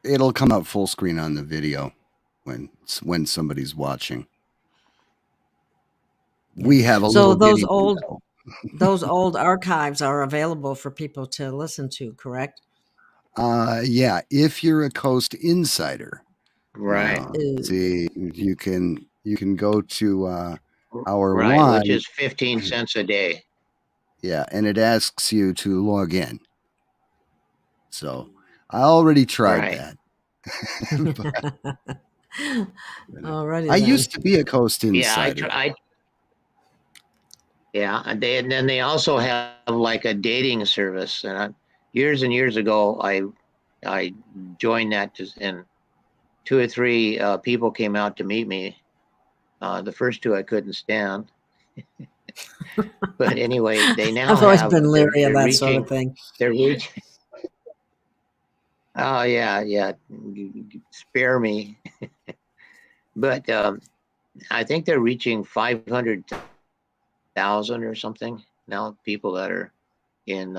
it'll come up full screen on the video when somebody's watching. We have a
So
little
those
bitty
old
window.
those old archives are available for people to listen to, correct?
Yeah, if you're a Coast insider,
Right.
See, you can go to our
Right,
one.
which is 15 cents a day.
Yeah, and it asks you to log in. So I already tried that.
Alrighty,
I
then.
used to be a Coast insider.
Yeah, and then they also have like a dating service. And years and years ago, I joined that, and 2 or 3 people came out to meet me. The first 2 I couldn't stand. But anyway, they now
I've always
have.
been leery of
They're
that
reaching.
sort of thing.
They're reaching. Oh yeah. Spare me. But I think they're reaching 500,000 or something now. People that are in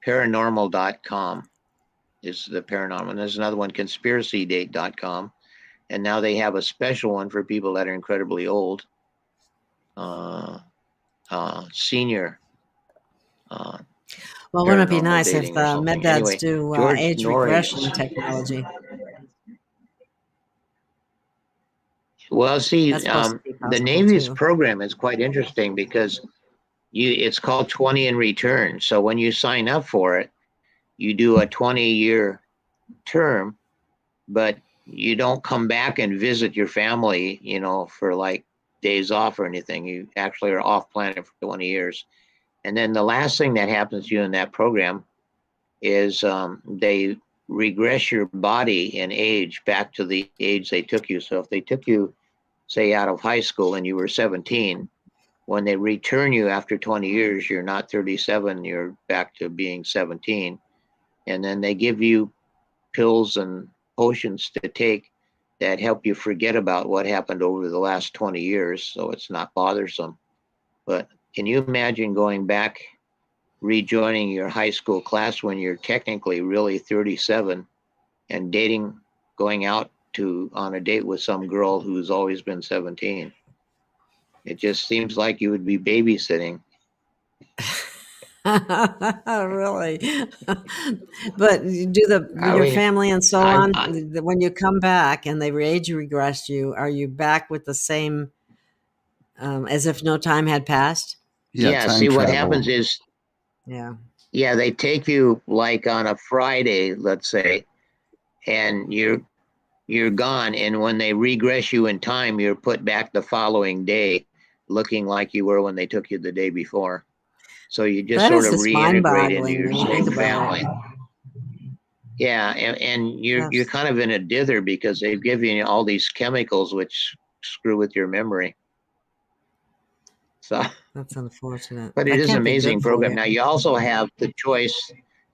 paranormal.com is the paranormal. And there's another one, conspiracydate.com. And now they have a special one for people that are incredibly old, senior.
Well, wouldn't it be
paranormal
nice if
dating or
the
something.
med beds
Anyway,
do
George
age
Norrie
regression
is.
technology?
Well, see,
That's supposed to be
the
possible
Navy's
too.
program is quite interesting because it's called 20 in return. So when you sign up for it, you do a 20-year term, but you don't come back and visit your family, for like days off or anything. You actually are off planet for 20 years. And then the last thing that happens to you in that program is they regress your body in age back to the age they took you. So if they took you, say, out of high school and you were 17, when they return you after 20 years, you're not 37, you're back to being 17. And then they give you pills and potions to take that help you forget about what happened over the last 20 years, so it's not bothersome. But can you imagine going back, rejoining your high school class when you're technically really 37 and going out on a date with some girl who's always been 17? It just seems like you would be babysitting.
Really? But you do
I
your
mean,
family and so
I,
on,
I
when you come back and they age regress you, are you back with the same, as if no time had passed?
Yeah,
yeah.
time
See, what happens
travel.
is,
Yeah.
yeah, they take you like on a Friday, let's say, and you're gone. And when they regress you in time, you're put back the following day, looking like you were when they took you the day before. So you just
That
sort
is
of
just
reintegrate into
mind-boggling
your
when you think
same
about
family.
it.
Yeah, and you're
That's
kind of in a dither because they've given you all these chemicals which screw with your memory. So,
that's unfortunate.
but it
That
is an
can't be good
amazing
for
program.
you.
Now you also have the choice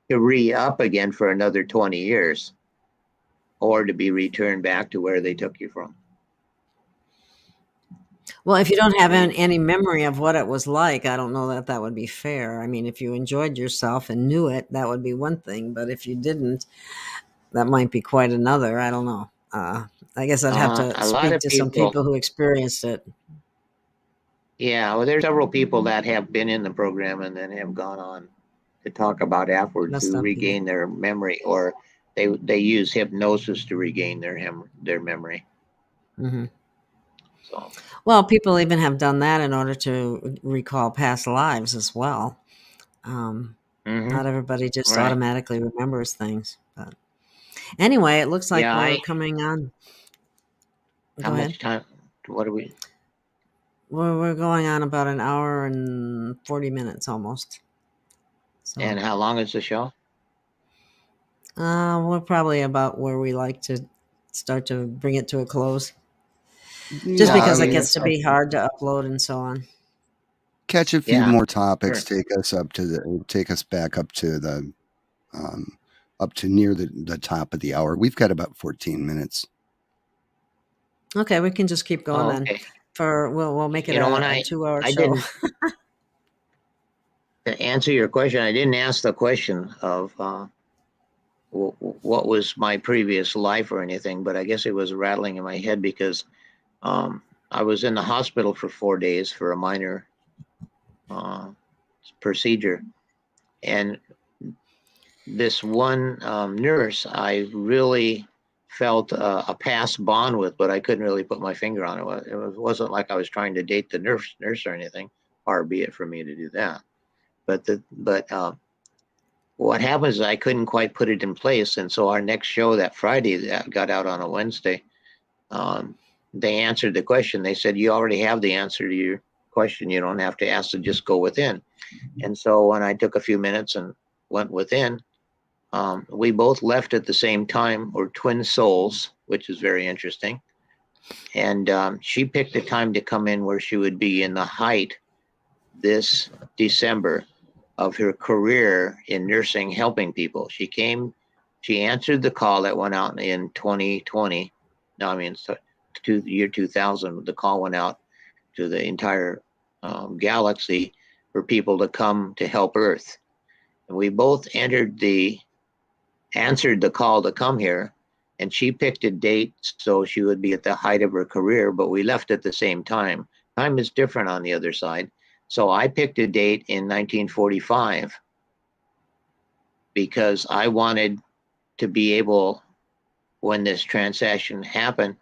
to re-up again for another 20 years or to be returned back to where they took you from.
Well, if you don't
I
have
mean,
any memory of what it was like, I don't know that that would be fair. I mean, if you enjoyed yourself and knew it, that would be one thing. But if you didn't, that might be quite another. I don't know. I guess I'd have to
a lot
speak
of
to some
people,
people who experienced it.
yeah, well, there's several people that have been in the program and then have gone on to talk about afterwards
Messed
who
up people.
regain their memory or they use hypnosis to regain their memory.
Hmm.
So,
Well, people even have done that in order to recall past lives as well. Um,
hmm
Not everybody just
right.
automatically remembers things. But anyway, it looks like
Yeah,
we're
I,
coming on.
how
Go ahead.
much time, what do we,
We're going on about an hour and 40 minutes almost. So
and how long is the show?
we're probably about where we like to start to bring it to a close, just
Yeah,
because it
Okay,
gets
that's
to
all.
be hard to upload and so on.
catch a few
Yeah,
more topics,
sure.
take us back um, up to near the top of the hour. We've got about 14 minutes.
Okay, we can just keep going
Oh,
then.
okay.
We'll make it
You know, when
a 2 hour
I
show.
didn't, to answer your question, I didn't ask the question of what was my previous life or anything, but I guess it was rattling in my head because um, I was in the hospital for 4 days for a minor uh, procedure. And this one nurse I really felt a past bond with, but I couldn't really put my finger on it. It wasn't like I was trying to date the nurse or anything. Far be it for me to do that. But what happens is I couldn't quite put it in place, and so our next show that Friday that got out on a Wednesday, um, they answered the question. They said you already have the answer to your question. You don't have to ask to just go within. And so when I took a few minutes and went within, we both left at the same time. We're twin souls, which is very interesting. And she picked a time to come in where she would be in the height this December of her career in nursing, helping people. She answered the call that went out in 2020. No, I mean, to the year 2000, the call went out to the entire galaxy for people to come to help Earth. And we both answered the call to come here, and she picked a date so she would be at the height of her career, but we left at the same time. Time is different on the other side. So I picked a date in 1945 because I wanted to be able, when this transaction happened,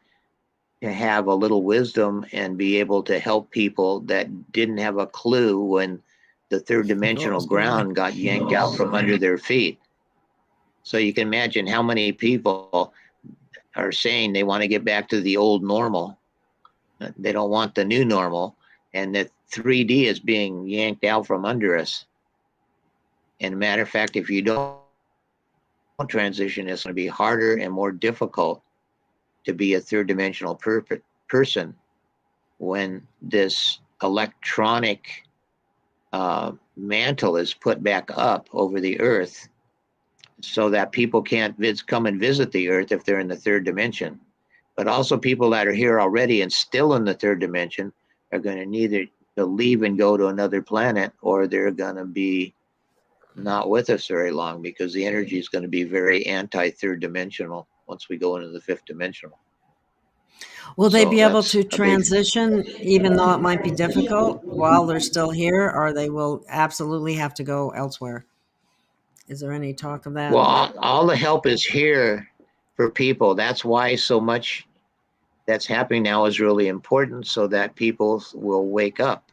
to have a little wisdom and be able to help people that didn't have a clue when the third
What
dimensional
was going on?
ground got yanked out from under their feet. So you can imagine how many people are saying they want to get back to the old normal. They don't want the new normal, and that 3D is being yanked out from under us. And a matter of fact, if you don't transition, it's going to be harder and more difficult to be a third dimensional person when this electronic mantle is put back up over the earth so that people can't come and visit the earth if they're in the third dimension. But also people that are here already and still in the third dimension are going to need to leave and go to another planet, or they're going to be not with us very long because the energy is going to be very anti third dimensional once we go into the fifth dimensional.
Will they
So
be able
that's
to
a big.
transition, even though it might be difficult, while they're still here, or they will absolutely have to go elsewhere? Is there any talk of that?
Well, all the help is here for people. That's why so much that's happening now is really important, so that people will wake up.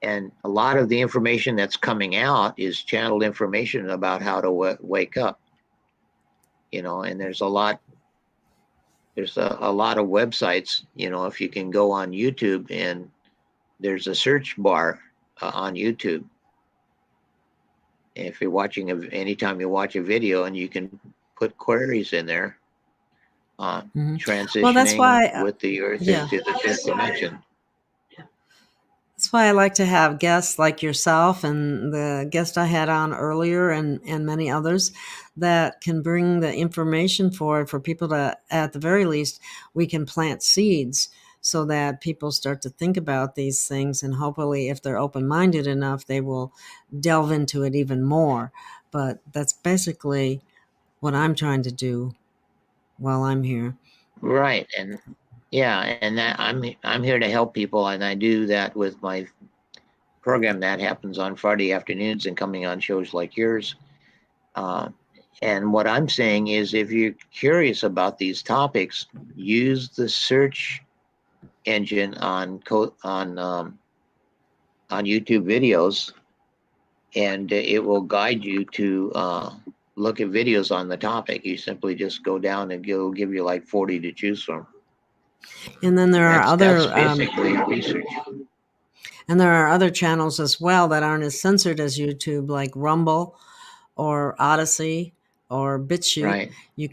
And a lot of the information that's coming out is channeled information about how to wake up. And there's a lot of websites. If you can go on YouTube, and there's a search bar on YouTube. If you're watching anytime you watch a video, and you can put queries in there on
Well, that's
transitioning
why,
with the earth
yeah.
into the fifth dimension.
That's why I like to have guests like yourself and the guest I had on earlier, and many others that can bring the information forward for people to, at the very least, we can plant seeds so that people start to think about these things. And hopefully, if they're open-minded enough, they will delve into it even more. But that's basically what I'm trying to do while I'm here.
Right. And yeah, and that I'm here to help people, and I do that with my program that happens on Friday afternoons and coming on shows like yours. And what I'm saying is, if you're curious about these topics, use the search engine on YouTube videos, and it will guide you to look at videos on the topic. You simply just go down, and it'll give you like 40 to choose from.
And then there are
That's
other
basically research.
and there are other channels as well that aren't as censored as YouTube, like Rumble or Odyssey or BitChute.
Right.
You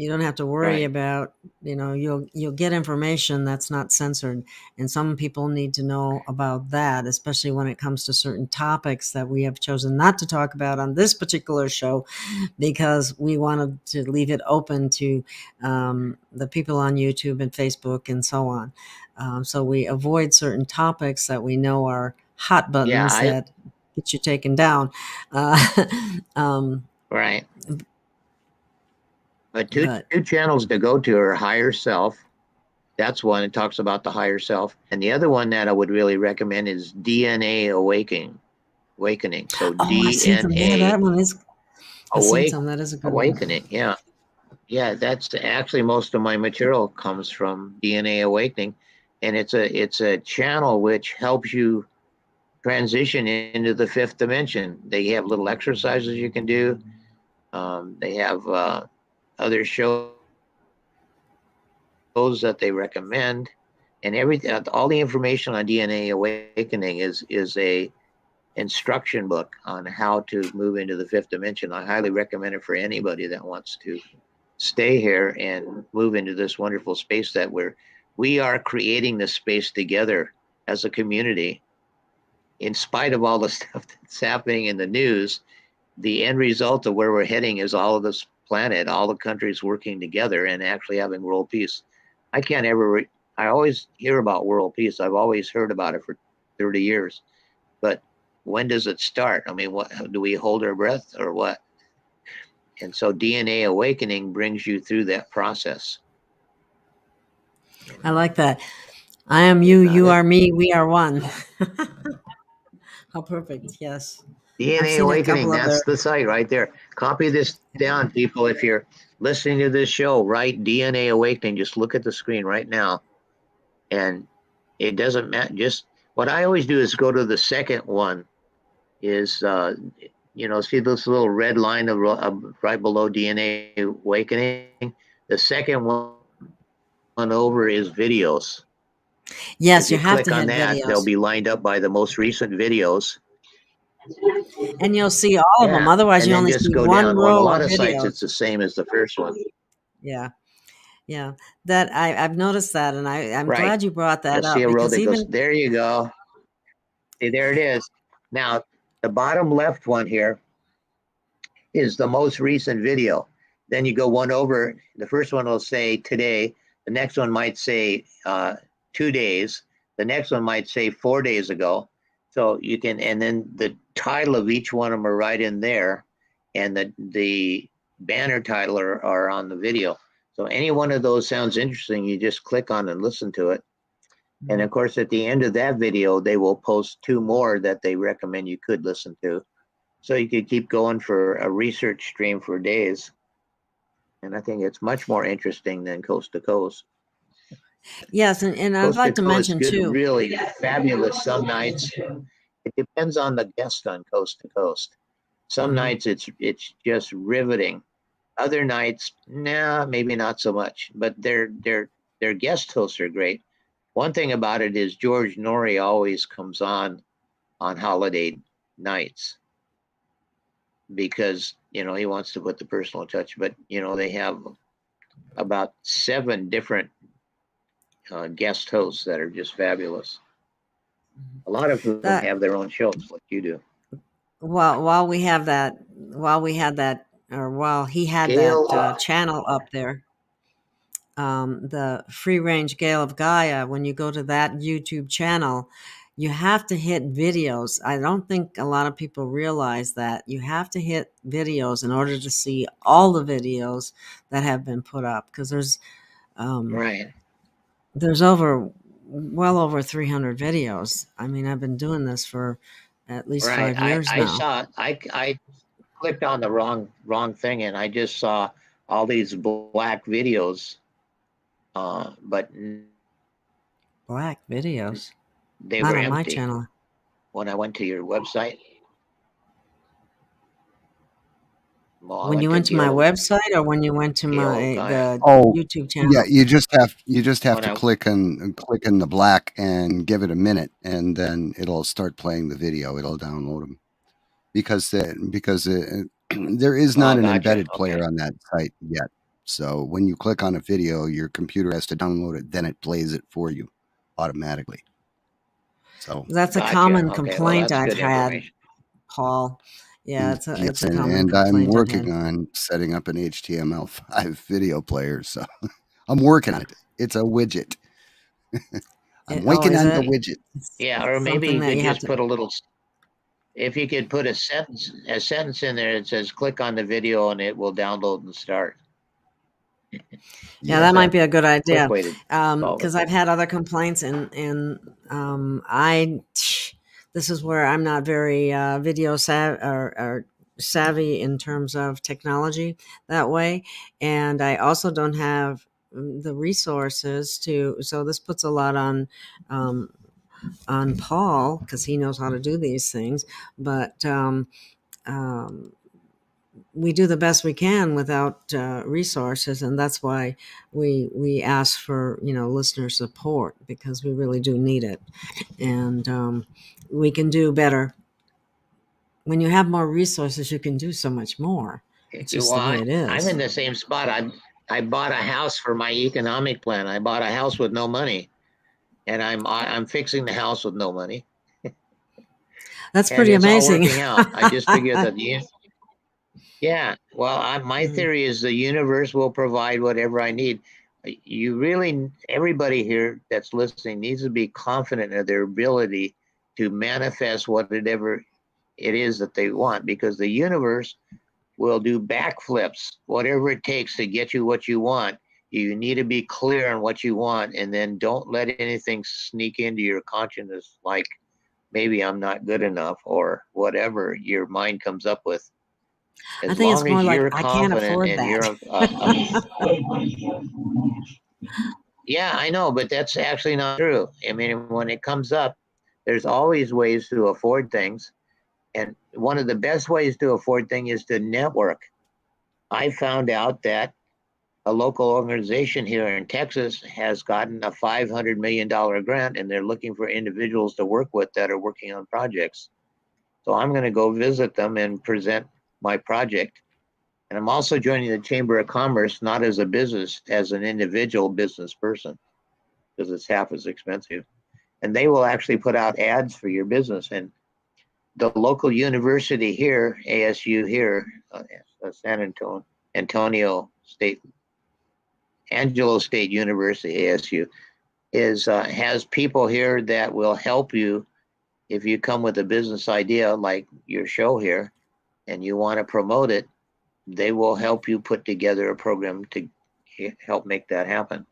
don't have to worry about, you'll get information that's not censored. And some people need to know about that, especially when it comes to certain topics that we have chosen not to talk about on this particular show, because we wanted to leave it open to the people on YouTube and Facebook and so on. So we avoid certain topics that we know are hot buttons that get you taken down.
Right. But two channels to go to are Higher Self. That's one. It talks about the higher self. And the other one that I would really recommend is DNA Awakening. So DNA.
That one is. I've seen some. That is a good
Awakening.
one.
Yeah. Yeah, that's actually most of my material comes from DNA Awakening. And it's a channel which helps you transition into the fifth dimension. They have little exercises you can do. They have other shows that they recommend, and all the information on DNA Awakening is a instruction book on how to move into the fifth dimension. I highly recommend it for anybody that wants to stay here and move into this wonderful space that we are creating this space together as a community. In spite of all the stuff that's happening in the news, the end result of where we're heading is all of this planet, all the countries working together and actually having world peace. I always hear about world peace. I've always heard about it for 30 years. But when does it start? I mean, what do we hold our breath or what? And so DNA Awakening brings you through that process.
I like that. I am you, you are me, we are one. How perfect. Yes.
DNA Awakening, that's the site right there. Copy this down, people. If you're listening to this show, write DNA Awakening. Just look at the screen right now. And it doesn't matter. Just what I always do is go to the second one is, see this little red line right below DNA Awakening? The second one over is videos.
Yes, you have
click
to
on
hit
that,
videos.
they'll be lined up by the most recent videos.
And you'll see all of them. Otherwise, you only see one row
On a lot
of
of sites, it's the same as the first one.
Yeah. Yeah. That I've noticed that, and I'm glad you brought that up.
See a row that goes, there you go. See, there it is. Now, the bottom left one here is the most recent video. Then you go one over. The first one will say today. The next one might say 2 days. The next one might say 4 days ago. So you can, and then the title of each one of them are right in there, and the banner title are on the video. So any one of those sounds interesting, you just click on and listen to it. And of course, at the end of that video, they will post 2 more that they recommend you could listen to. So you could keep going for a research stream for days. And I think it's much more interesting than Coast to Coast.
Yes, and I'd
Coast to
like to
Coast,
mention
good,
too.
really fabulous some nights. It depends on the guest on Coast to Coast. Some nights it's just riveting. Other nights, nah, maybe not so much. But their guest hosts are great. One thing about it is George Norrie always comes on holiday nights because he wants to put the personal touch. But they have about 7 different guest hosts that are just fabulous. A lot of whom have their own shows, like you do.
While he had that
Gail,
channel up there, the Free Range Gail of Gaia, when you go to that YouTube channel, you have to hit videos. I don't think a lot of people realize that you have to hit videos in order to see all the videos that have been put up, because there's
right.
There's well over 300 videos. I mean, I've been doing this for at least 5 years
I
now.
saw. I clicked on the wrong thing, and I just saw all these black videos. But
Black videos.
they
Not
were
on my
empty
channel.
when I went to your website. Well,
When you went to my website, or when you went to the
Oh,
YouTube channel?
yeah, you just have
When
to
I-
click in the black and give it a minute, and then it'll start playing the video. It'll download them because there is not an
gotcha.
embedded player
Okay.
on that site yet. So when you click on a video, your computer has to download it, then it plays it for you automatically. So
That's a
Gotcha.
common
Okay, well,
complaint
that's
I've
good
had,
information.
Paul. Yeah, it's
yes,
a common
and I'm
complaint I've
working
had.
on setting up an HTML5 video player. So I'm working on it. It's a widget. I'm working
Is
on the
it?
widget.
Yeah, or maybe
Something
you
that
could
you have
just
to.
put a little. If you could put a sentence in there that says "click on the video" and it will download and start.
Yeah, that might be a good
Quick
idea.
way to solve it.
Because I've had other complaints, and this is where I'm not very video or savvy in terms of technology that way, and I also don't have the resources to. So this puts a lot on Paul, because he knows how to do these things, but. We do the best we can without resources, and that's why we ask for listener support, because we really do need it, and we can do better when you have more resources. You can do so much more. It's just the way it is.
I'm in the same spot. I bought a house for my economic plan. I bought a house with no money, and I'm fixing the house with no money.
That's
And
pretty
it's all
amazing.
working out. I just figured that yeah. Well, my theory is the universe will provide whatever I need. Everybody here that's listening needs to be confident of their ability to manifest whatever it is that they want, because the universe will do backflips, whatever it takes to get you what you want. You need to be clear on what you want, and then don't let anything sneak into your consciousness, like maybe I'm not good enough or whatever your mind comes up with.
I think it's more like I can't afford
and
that.
Yeah, I know, but that's actually not true. I mean, when it comes up, there's always ways to afford things. And one of the best ways to afford things is to network. I found out that a local organization here in Texas has gotten a $500 million grant, and they're looking for individuals to work with that are working on projects. So I'm going to go visit them and present my project. And I'm also joining the Chamber of Commerce, not as a business, as an individual business person, because it's half as expensive. And they will actually put out ads for your business. And the local university here, ASU here, San Antonio State, Angelo State University, ASU, has people here that will help you if you come with a business idea like your show here and you want to promote it. They will help you put together a program to help make that happen.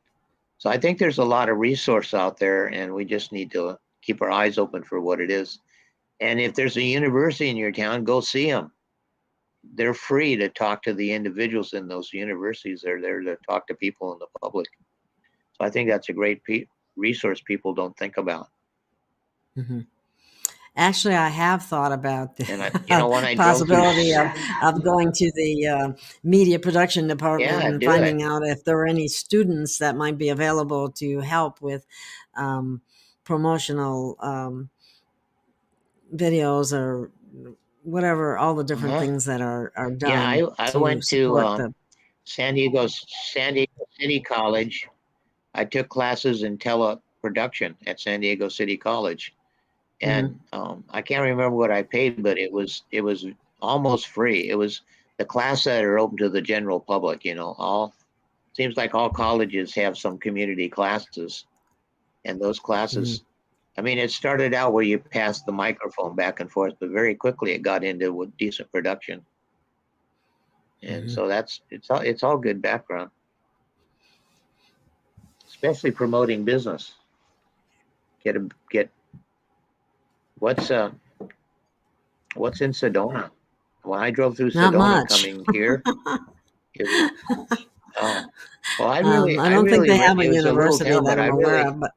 So I think there's a lot of resource out there, and we just need to keep our eyes open for what it is. And if there's a university in your town, go see them. They're free to talk to the individuals in those universities. They're there to talk to people in the public. So I think that's a great resource people don't think about.
Mm-hmm. Actually, I have thought about the
when I
possibility of going to the media production department and finding out if there were any students that might be available to help with promotional videos or whatever, all the different things that are done.
Yeah, I went to San Diego City College. I took classes in teleproduction at San Diego City College. And I can't remember what I paid, but it was almost free. It was the class that are open to the general public. Seems like all colleges have some community classes, and those classes. I mean, it started out where you passed the microphone back and forth, but very quickly it got into decent production. And so it's all good background, especially promoting business. Get what's in Sedona? When I drove through Sedona coming here, I don't think they have a university that I'm aware of,
but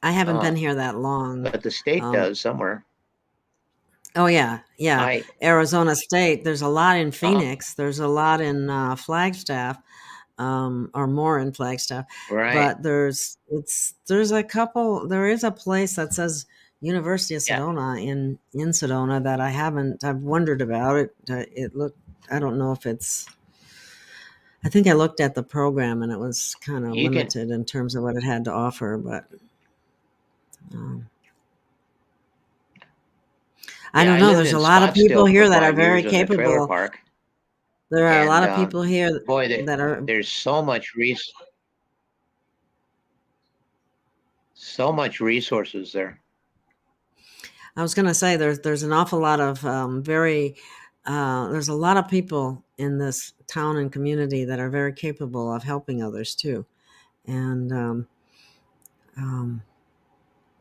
I haven't been here that long.
But the state does somewhere.
Oh yeah. Arizona State. There's a lot in Phoenix. There's a lot in Flagstaff. Or more in Flagstaff,
right?
But there's a couple. There is a place that says University of Sedona in Sedona that I've wondered about it. It looked. I don't know if it's. I think I looked at the program and it was kind of limited in terms of what it had to offer, but. I don't know. There's a lot of people here that are very capable. There are a lot of people here that are.
There's so much resources there.
I was going to say there's an awful lot of there's a lot of people in this town and community that are very capable of helping others too, and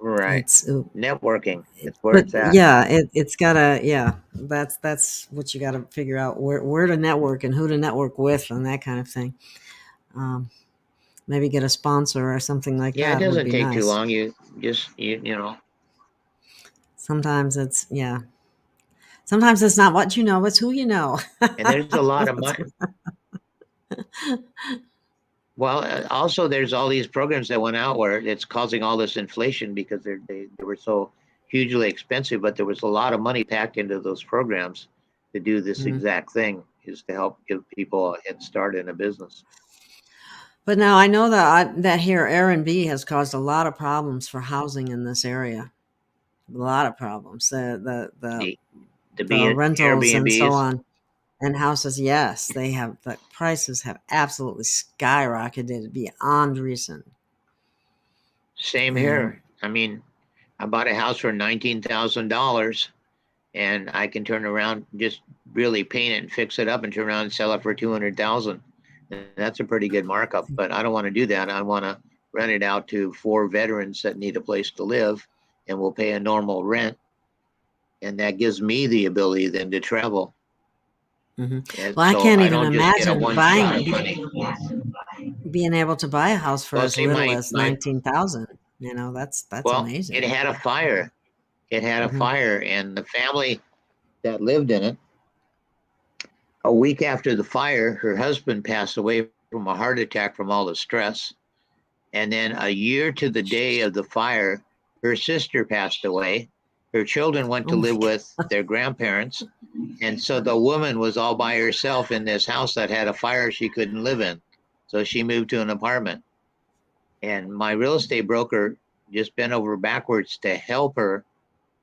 right. It's networking. It's where it's at.
Yeah, it's gotta. Yeah, that's what you got to figure out where to network and who to network with and that kind of thing. Maybe get a sponsor or something like that.
Yeah, it doesn't take too long. You just you know.
Sometimes it's Sometimes it's not what you know; it's who you know.
And there's a lot of money. Well, also there's all these programs that went out where it's causing all this inflation because they were so hugely expensive, but there was a lot of money packed into those programs to do this exact thing, is to help give people a head start in a business.
But now I know that here Airbnb has caused a lot of problems for housing in this area. A lot of problems. The rentals
Airbnbs.
And so on. And houses, yes, the prices have absolutely skyrocketed beyond reason.
Same here. I mean, I bought a house for $19,000, and I can turn around, just really paint it and fix it up, and turn around and sell it for $200,000. That's a pretty good markup. But I don't want to do that. I want to rent it out to 4 veterans that need a place to live, and will pay a normal rent, and that gives me the ability then to travel.
Well, I can't even imagine being able to buy a house for as little as $19,000. That's amazing.
It had a fire. And the family that lived in it, a week after the fire, her husband passed away from a heart attack from all the stress. And then a year to the day of the fire, her sister passed away. Her children went to live with their grandparents. And so the woman was all by herself in this house that had a fire she couldn't live in. So she moved to an apartment. And my real estate broker just bent over backwards to help her.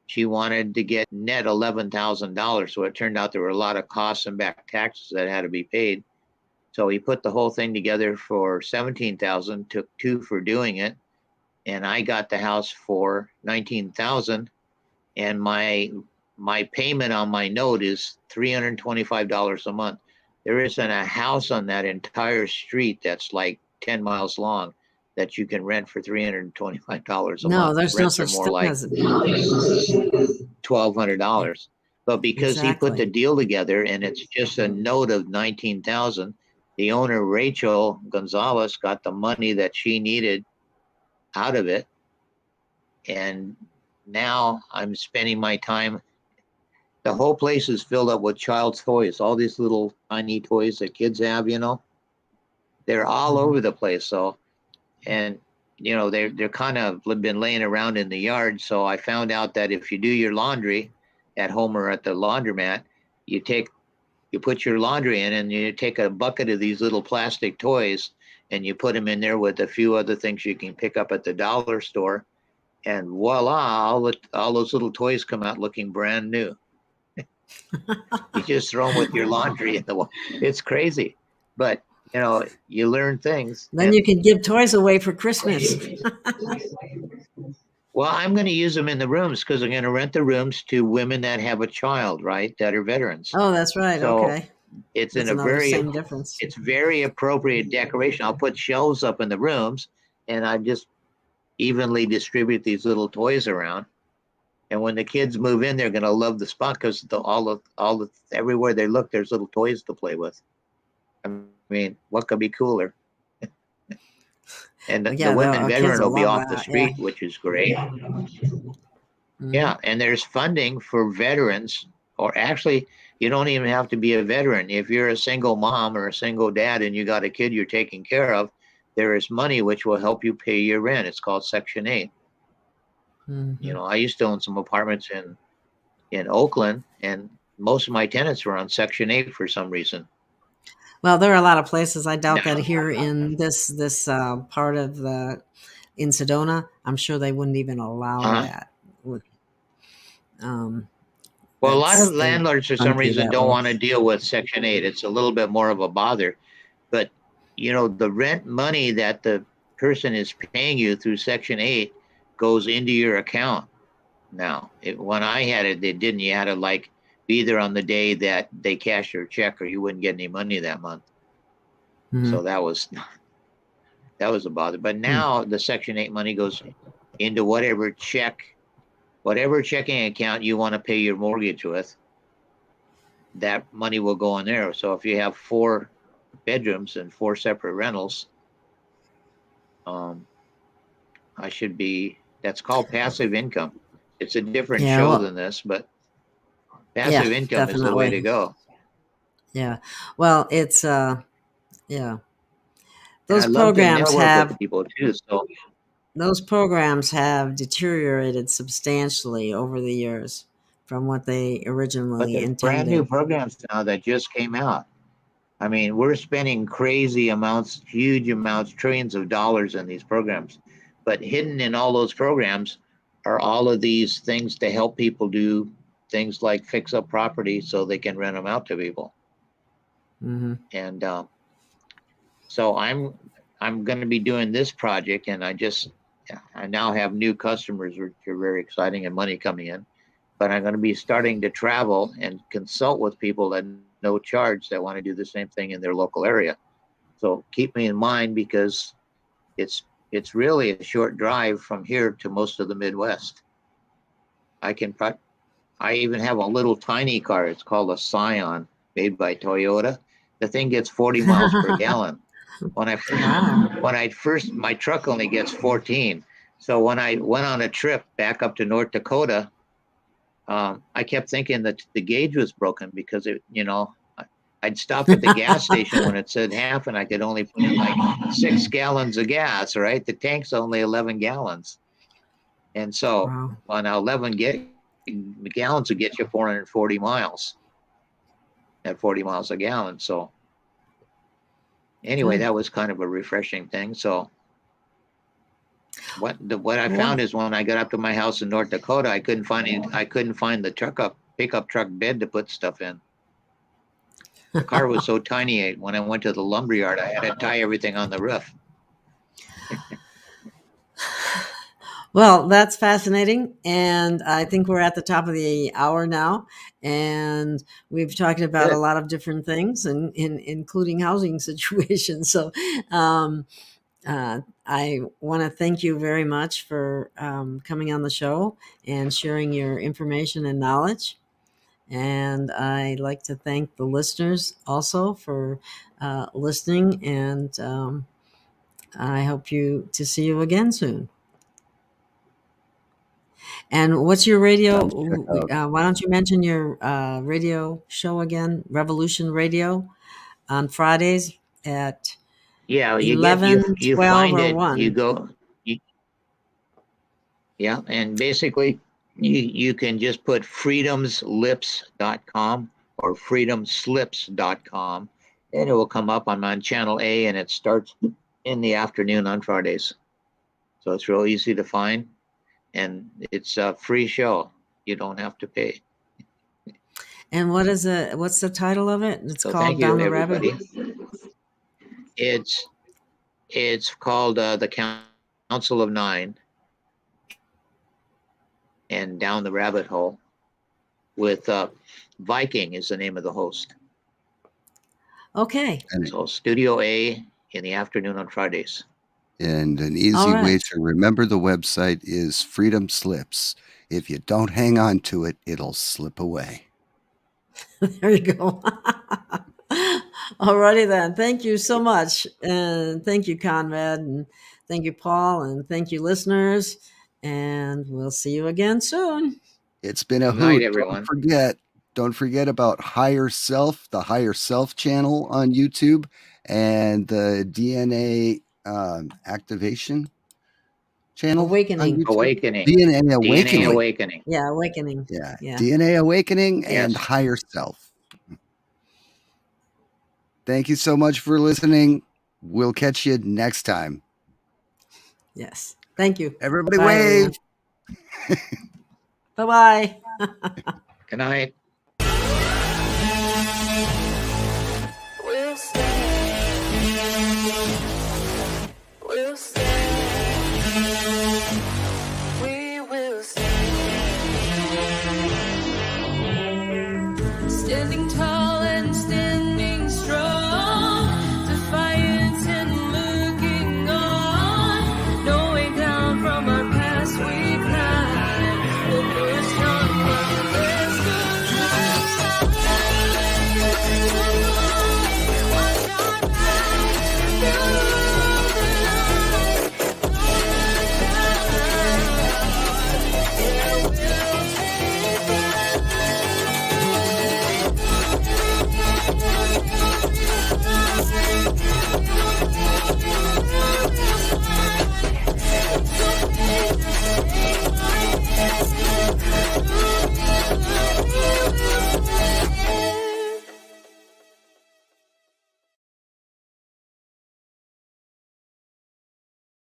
She wanted to get net $11,000. So it turned out there were a lot of costs and back taxes that had to be paid. So he put the whole thing together for $17,000, took $2,000 for doing it. And I got the house for $19,000. And my payment on my note is $325 a month. there isn't a house on that entire street that's like 10 miles long that you can rent for $325 a
No,
month.
there's no
Rents are
such
more
thing
like
as it.
$1,200. But because he put the
Exactly.
deal together and it's just a note of 19,000, the owner Rachel Gonzalez got the money that she needed out of it, and now I'm spending my time. The whole place is filled up with child's toys, all these little tiny toys that kids have, they're all
Mhm.
over the place. So, and they're kind of been laying around in the yard. So I found out that if you do your laundry at home or at the laundromat, you put your laundry in and you take a bucket of these little plastic toys and you put them in there with a few other things you can pick up at the dollar store, and voila, all those little toys come out looking brand new. You just throw them with your laundry in the water. It's crazy, but you learn things.
Then you can give toys away for Christmas.
Well, I'm going to use them in the rooms because I'm going to rent the rooms to women that have a child, right, that are veterans.
Oh, that's right.
So
Okay.
it's
That's
in a
another
very
same difference.
it's very appropriate decoration. I'll put shelves up in the rooms, and I just evenly distribute these little toys around. And when the kids move in, they're going to love the spot because everywhere they look, there's little toys to play with. I mean, what could be cooler? And
Well,
the
yeah,
women
kids
veteran
will
will be
love
off the
that. Yeah.
street, which is great.
Mhm.
Yeah, and there's funding for veterans, or actually, you don't even have to be a veteran. If you're a single mom or a single dad and you got a kid you're taking care of, there is money which will help you pay your rent. It's called Section 8.
Mhm.
I used to own some apartments in Oakland, and most of my tenants were on Section 8 for some reason.
Well, there are a lot of places. I doubt
Now,
that here in this part of in Sedona, I'm sure they wouldn't even allow that. Um,
well, a lot of
they
landlords for some
fund you
reason
that
don't
way.
want to deal with Section 8. It's a little bit more of a bother. But, the rent money that the person is paying you through Section 8 goes into your account now. When I had it, they didn't. You had to be there on the day that they cash your check or you wouldn't get any money that month.
Mhm.
So that was a bother. But
Hmm.
now the Section 8 money goes into whatever checking account you want to pay your mortgage with. That money will go in there. So if you have 4 bedrooms and 4 separate rentals, that's called passive income. It's a different
Yeah,
show
well,
than this, but
yeah,
passive income is the way to
definitely.
go.
Yeah. Well, it's yeah.
And I
Those
love to
programs
network with
have
people too. So
those programs have deteriorated substantially over the years from what they
but
originally
there's brand new
intended.
programs now that just came out. I mean, we're spending crazy amounts, huge amounts, trillions of dollars in these programs. But hidden in all those programs are all of these things to help people do things like fix up property so they can rent them out to people.
Hmm.
And so I'm going to be doing this project, and I now have new customers, which are very exciting, and money coming in. But I'm going to be starting to travel and consult with people at no charge that want to do the same thing in their local area. So keep me in mind because it's it's really a short drive from here to most of the Midwest. I can I even have a little tiny car. It's called a Scion, made by Toyota. The thing gets 40 miles per gallon. When I
Wow.
my truck only gets 14. So when I went on a trip back up to North Dakota, I kept thinking that the gauge was broken because I'd stop at the gas station when it said half, and I could only put in like 6 gallons of gas. Right, the tank's only 11 gallons, and so
Wow.
well, now 11 gallons would get you 440 miles at 40 miles a gallon. So anyway,
Good.
that was kind of a refreshing thing. So what I
Well,
found is when I got up to my house in North Dakota, I couldn't find the pickup truck bed to put stuff in. The car was so tiny. When I went to the lumber yard, I had to tie everything on the roof.
Well, that's fascinating. And I think we're at the top of the hour now. And we've talked about
Good.
a lot of different things, and including housing situations. So um, I want to thank you very much for coming on the show and sharing your information and knowledge. And I'd like to thank the listeners also for listening. And I hope to see you again soon. And what's your radio?
Check out.
Why don't you mention your radio show again? Revolution Radio on Fridays at
Yeah, you get
11,
you
12,
find
or
it. You
1.
go. You, yeah, and basically you can just put freedomslips.com or freedomslips.com, and it will come up. I'm on channel A, and it starts in the afternoon on Fridays. So it's real easy to find, and it's a free show. You don't have to pay.
And what's the title of it? It's
So
called
thank
Down
you,
the Rabbit.
everybody. It's called the Council of Nine and Down the Rabbit Hole, with Viking is the name of the host.
Okay.
So Studio A in the afternoon on Fridays.
And an easy
All
way
right.
to remember the website is Freedom Slips. If you don't hang on to it, it'll slip away.
There you go. Alrighty then. Thank you so much. And thank you, Conrad. And thank you, Paul. And thank you, listeners. And we'll see you again soon.
It's been a
Good night,
hoot.
everyone.
Don't forget about Higher Self, the Higher Self channel on YouTube, and the DNA activation channel
Awakening.
on YouTube.
Awakening.
DNA Awakening.
DNA Awakening.
Yeah, Awakening.
Yeah.
Yeah.
DNA Awakening and
Yes.
Higher Self. Thank you so much for listening. We'll catch you next time.
Yes. Thank you.
Everybody
Bye,
wave.
Bye-bye.
Good night.